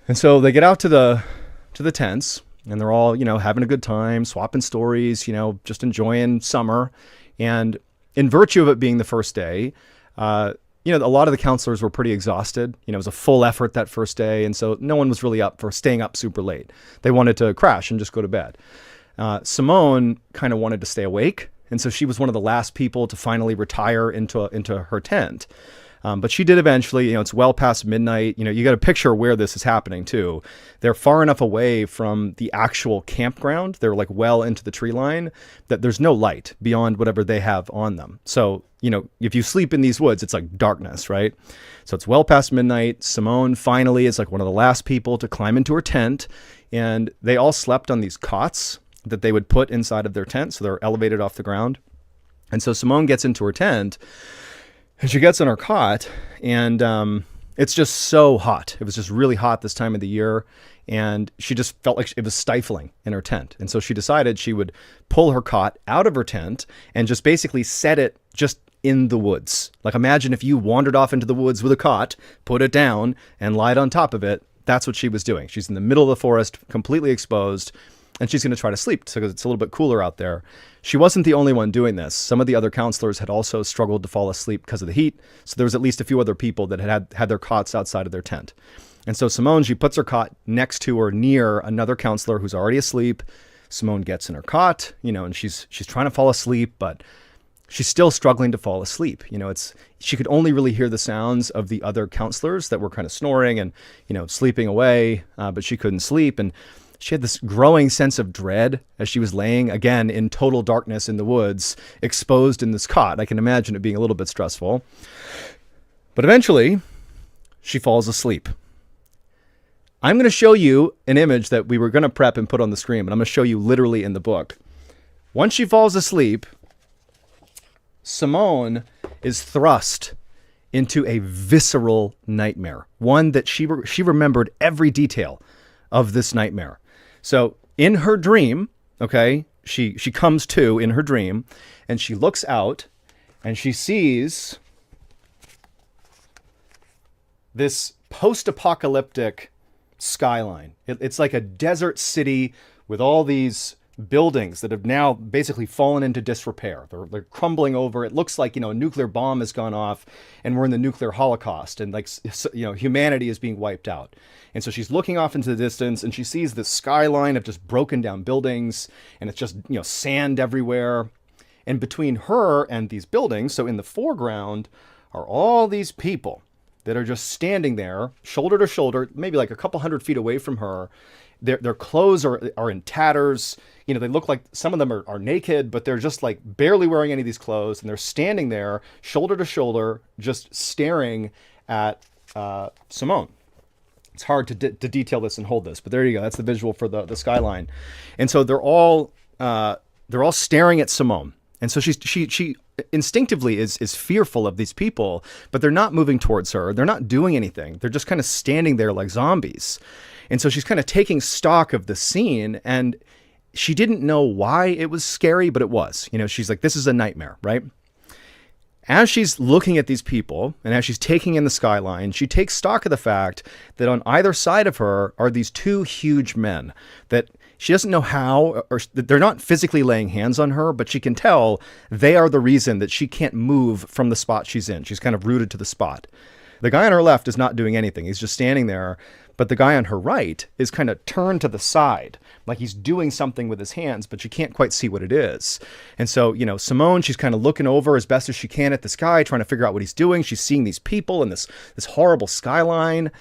And so they get out to the tents, and they're all, having a good time, swapping stories, just enjoying summer. And in virtue of it being the first day, a lot of the counselors were pretty exhausted. It was a full effort that first day. And so no one was really up for staying up super late. They wanted to crash and just go to bed. Simone kind of wanted to stay awake. And so she was one of the last people to finally retire into her tent. But she did eventually. It's well past midnight. You got to picture where this is happening too. They're far enough away from the actual campground. They're like well into the tree line that there's no light beyond whatever they have on them. So, if you sleep in these woods, it's like darkness, right? So it's well past midnight. Simone finally is like one of the last people to climb into her tent, and they all slept on these cots that they would put inside of their tent. So they're elevated off the ground. And so Simone gets into her tent, and she gets on her cot, and it's just so hot. It was just really hot this time of the year, and she just felt like it was stifling in her tent. And so she decided she would pull her cot out of her tent and just basically set it just in the woods. Like, imagine if you wandered off into the woods with a cot, put it down, and lied on top of it. That's what she was doing. She's in the middle of the forest, completely exposed, and she's going to try to sleep because it's a little bit cooler out there. She wasn't the only one doing this. Some of the other counselors had also struggled to fall asleep because of the heat. So there was at least a few other people that had their cots outside of their tent. And so Simone, she puts her cot next to or near another counselor who's already asleep. Simone gets in her cot, and she's trying to fall asleep, but she's still struggling to fall asleep. She could only really hear the sounds of the other counselors that were kind of snoring and, sleeping away, but she couldn't sleep. And she had this growing sense of dread as she was laying, again, in total darkness in the woods, exposed in this cot. I can imagine it being a little bit stressful. But eventually, she falls asleep. I'm going to show you an image that we were going to prep and put on the screen, but I'm going to show you literally in the book. Once she falls asleep, Simone is thrust into a visceral nightmare, one that she remembered every detail of this nightmare. So in her dream, okay, she comes to in her dream, and she looks out, and she sees this post-apocalyptic skyline. It's like a desert city with all these buildings that have now basically fallen into disrepair. They're crumbling over. It looks like, a nuclear bomb has gone off and we're in the nuclear holocaust, and humanity is being wiped out. And so she's looking off into the distance, and she sees this skyline of just broken down buildings, and it's just, sand everywhere. And between her and these buildings, so in the foreground, are all these people. that are just standing there, shoulder to shoulder, maybe like a couple 100 feet away from her. Their clothes are in tatters. They look like some of them are naked, but they're just like barely wearing any of these clothes. And they're standing there, shoulder to shoulder, just staring at Simone. It's hard to detail this and hold this, but there you go. That's the visual for the skyline. And so they're all staring at Simone. And so she instinctively is fearful of these people, but they're not moving towards her. They're not doing anything. They're just kind of standing there like zombies. And so she's kind of taking stock of the scene, and she didn't know why it was scary, but it was. She's like, this is a nightmare, right? As she's looking at these people and as she's taking in the skyline, she takes stock of the fact that on either side of her are these two huge men that she doesn't know how, or they're not physically laying hands on her, but she can tell they are the reason that she can't move from the spot she's in. She's kind of rooted to the spot. The guy on her left is not doing anything. He's just standing there. But the guy on her right is kind of turned to the side, like he's doing something with his hands, but you can't quite see what it is. And so, Simone, she's kind of looking over as best as she can at this guy, trying to figure out what he's doing. She's seeing these people and this horrible skyline.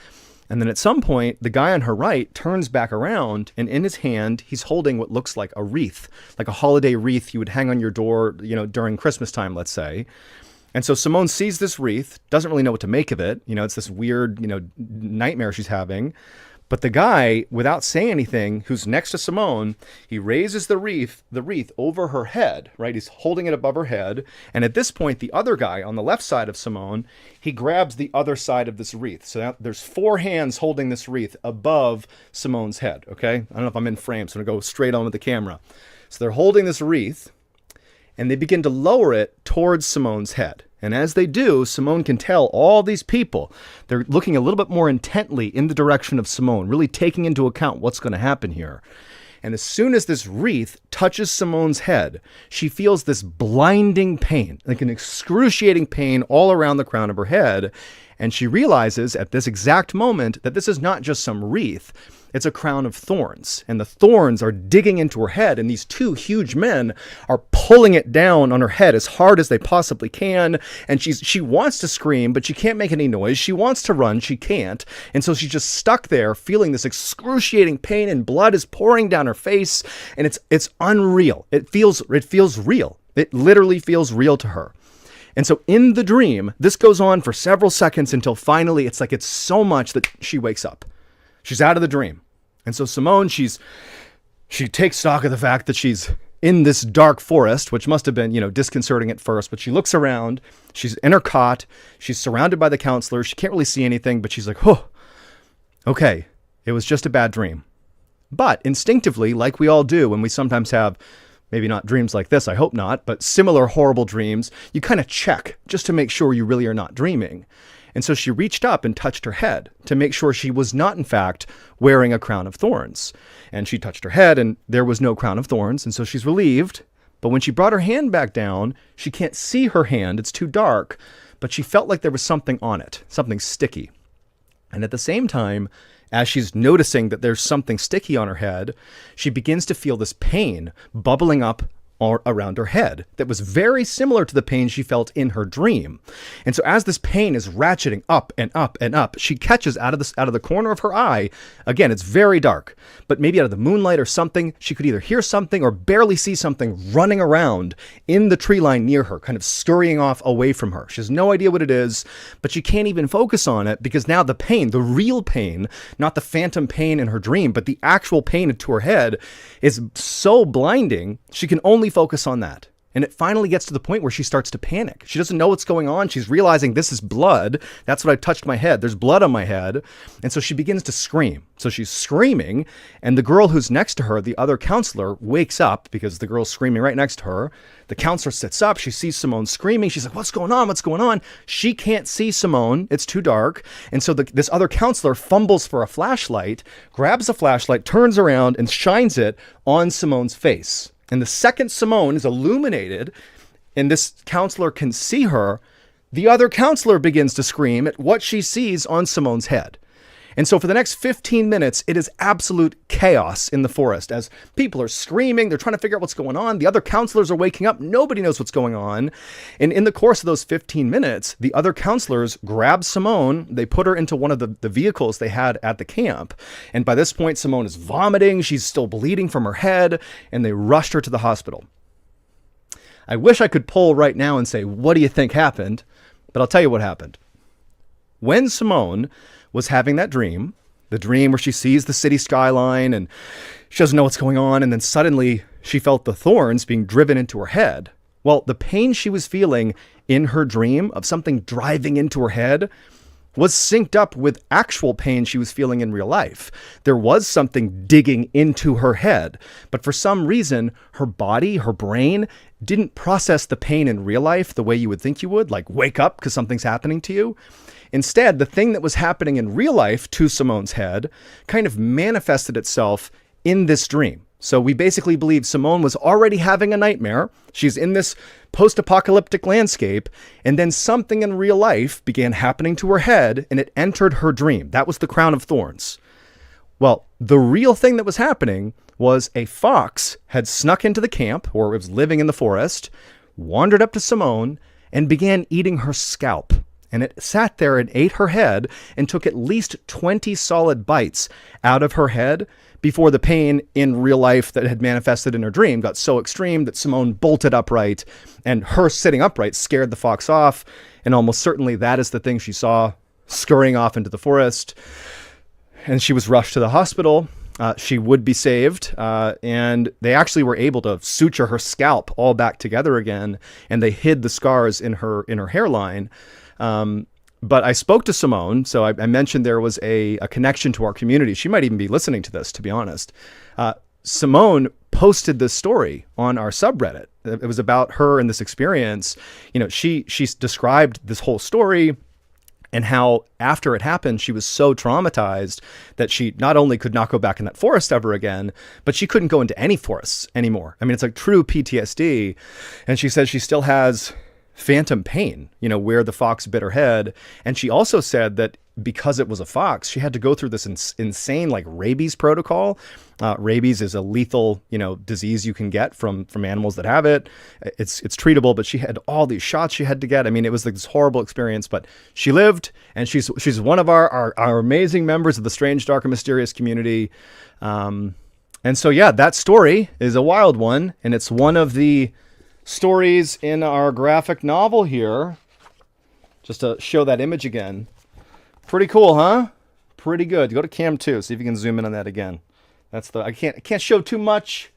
And then at some point, the guy on her right turns back around, and in his hand, he's holding what looks like a wreath, like a holiday wreath you would hang on your door, during Christmas time, let's say. And so Simone sees this wreath, doesn't really know what to make of it. It's this weird, nightmare she's having. But the guy, without saying anything, who's next to Simone, he raises the wreath over her head, right? He's holding it above her head. And at this point, the other guy on the left side of Simone, he grabs the other side of this wreath. So now there's 4 hands holding this wreath above Simone's head, okay? I don't know if I'm in frame, so I'm going to go straight on with the camera. So they're holding this wreath, and they begin to lower it towards Simone's head. And as they do, Simone can tell all these people, they're looking a little bit more intently in the direction of Simone, really taking into account what's going to happen here. And as soon as this wreath touches Simone's head, she feels this blinding pain, like an excruciating pain all around the crown of her head. And she realizes at this exact moment that this is not just some wreath, it's a crown of thorns. And the thorns are digging into her head, and these 2 huge men are pulling it down on her head as hard as they possibly can. And she wants to scream, but she can't make any noise. She wants to run, she can't. And so she's just stuck there feeling this excruciating pain, and blood is pouring down her face, and it's unreal. It feels real. It literally feels real to her. And so in the dream, this goes on for several seconds until finally it's so much that she wakes up. She's out of the dream. And so Simone, she takes stock of the fact that she's in this dark forest, which must have been, disconcerting at first, but she looks around, she's in her cot, she's surrounded by the counselors, she can't really see anything, but she's like, oh, okay, it was just a bad dream. But instinctively, like we all do when we sometimes have, maybe not dreams like this, I hope not, but similar horrible dreams, you kind of check just to make sure you really are not dreaming. And so she reached up and touched her head to make sure she was not, in fact, wearing a crown of thorns. And she touched her head, and there was no crown of thorns. And so she's relieved. But when she brought her hand back down, she can't see her hand. It's too dark. But she felt like there was something on it, something sticky. And at the same time, as she's noticing that there's something sticky on her head, she begins to feel this pain bubbling up around her head that was very similar to the pain she felt in her dream. And so as this pain is ratcheting up and up and up, she catches out of the corner of her eye, again, it's very dark, but maybe out of the moonlight or something, she could either hear something or barely see something running around in the tree line near her, kind of scurrying off away from her. She has no idea what it is, but she can't even focus on it because now the pain, the real pain, not the phantom pain in her dream, but the actual pain to her head is so blinding, she can only focus on that. And it finally gets to the point where she starts to panic. She doesn't know what's going on. She's realizing this is blood. That's what I touched my head. There's blood on my head. And so she begins to scream. So she's screaming, and the girl who's next to her, the other counselor, wakes up because the girl's screaming right next to her. The counselor sits up. She sees Simone screaming. She's like, what's going on? What's going on? She can't see Simone. It's too dark. And so this other counselor fumbles for a flashlight, grabs a flashlight, turns around, and shines it on Simone's face. And the second Simone is illuminated and this counselor can see her, the other counselor begins to scream at what she sees on Simone's head. And so for the next 15 minutes, it is absolute chaos in the forest as people are screaming. They're trying to figure out what's going on. The other counselors are waking up. Nobody knows what's going on. And in the course of those 15 minutes, the other counselors grab Simone. They put her into one of the vehicles they had at the camp. And by this point, Simone is vomiting. She's still bleeding from her head. And they rushed her to the hospital. I wish I could poll right now and say, what do you think happened? But I'll tell you what happened. When Simone was having that dream, the dream where she sees the city skyline and she doesn't know what's going on, and then suddenly she felt the thorns being driven into her head. Well, the pain she was feeling in her dream of something driving into her head was synced up with actual pain she was feeling in real life. There was something digging into her head, but for some reason, her body, her brain, didn't process the pain in real life the way you would think you would, like wake up because something's happening to you. Instead, the thing that was happening in real life to Simone's head kind of manifested itself in this dream. So we basically believe Simone was already having a nightmare. She's in this post-apocalyptic landscape, and then something in real life began happening to her head, and it entered her dream. That was the crown of thorns. Well, the real thing that was happening was a fox had snuck into the camp, or it was living in the forest, wandered up to Simone, and began eating her scalp. And it sat there and ate her head and took at least 20 solid bites out of her head before the pain in real life that had manifested in her dream got so extreme that Simone bolted upright, and her sitting upright scared the fox off. And almost certainly that is the thing she saw scurrying off into the forest. And she was rushed to the hospital. She would be saved. And they actually were able to suture her scalp all back together again. And they hid the scars in her hairline. But I spoke to Simone, so I mentioned there was a connection to our community. She might even be listening to this, to be honest. Simone posted this story on our subreddit. It was about her and this experience. You know, she described this whole story and how after it happened, she was so traumatized that she not only could not go back in that forest ever again, but she couldn't go into any forests anymore. I mean, it's like true PTSD. And she says she still has phantom pain, you know, where the fox bit her head. And she also said that because it was a fox, she had to go through this insane like rabies protocol. Rabies is a lethal, you know, disease you can get from animals that have it. It's treatable, but she had all these shots she had to get. I mean, it was like this horrible experience, but she lived, and she's one of our amazing members of the Strange, Dark, and Mysterious community. And so, yeah, that story is a wild one, and it's one of the stories in our graphic novel here. Just to show that image again. Pretty cool, huh? Pretty good. Go to cam 2, see if you can zoom in on that again. That's I can't show too much,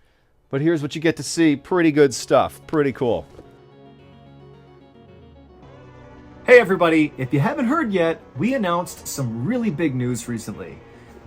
but here's what you get to see. Pretty good stuff. Pretty cool. Hey everybody, if you haven't heard yet, we announced some really big news recently.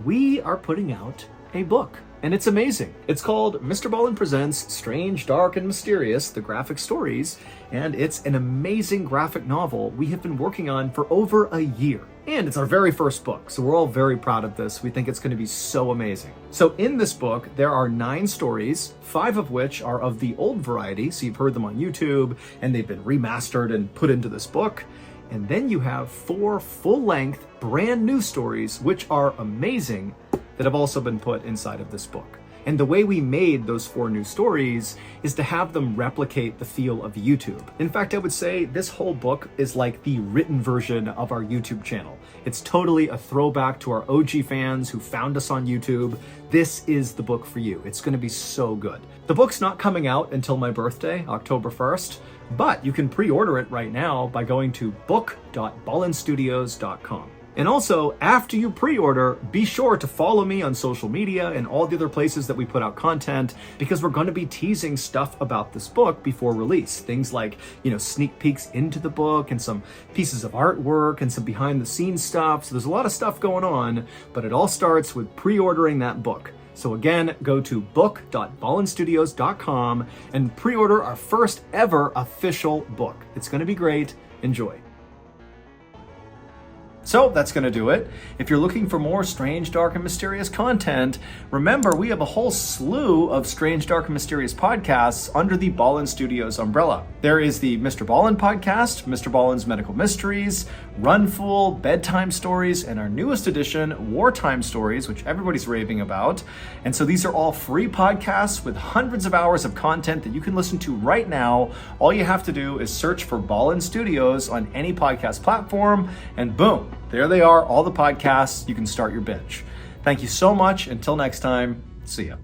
We are putting out a book, and it's amazing. It's called MrBallen Presents Strange, Dark, and Mysterious, the Graphic Stories, and it's an amazing graphic novel we have been working on for over a year. And it's our very first book, so we're all very proud of this. We think it's going to be so amazing. So in this book, there are 9 stories, 5 of which are of the old variety, so you've heard them on YouTube, and they've been remastered and put into this book. And then you have 4 full-length, brand new stories, which are amazing, that have also been put inside of this book. And the way we made those 4 new stories is to have them replicate the feel of YouTube. In fact, I would say this whole book is like the written version of our YouTube channel. It's totally a throwback to our OG fans who found us on YouTube. This is the book for you. It's going to be so good. The book's not coming out until my birthday, October 1st, but you can pre-order it right now by going to book.ballenstudios.com. And also, after you pre-order, be sure to follow me on social media and all the other places that we put out content, because we're going to be teasing stuff about this book before release. Things like, you know, sneak peeks into the book and some pieces of artwork and some behind the scenes stuff. So there's a lot of stuff going on, but it all starts with pre-ordering that book. So again, go to book.ballenstudios.com and pre-order our first ever official book. It's going to be great. Enjoy. So that's going to do it. If you're looking for more strange, dark, and mysterious content, remember we have a whole slew of strange, dark, and mysterious podcasts under the Ballen Studios umbrella. There is the MrBallen podcast, Mr. Ballen's Medical Mysteries, Runful, Bedtime Stories, and our newest edition, Wartime Stories, which everybody's raving about. And so these are all free podcasts with hundreds of hours of content that you can listen to right now. All you have to do is search for Ballen Studios on any podcast platform, and boom, there they are, all the podcasts. You can start your binge. Thank you so much. Until next time, see ya.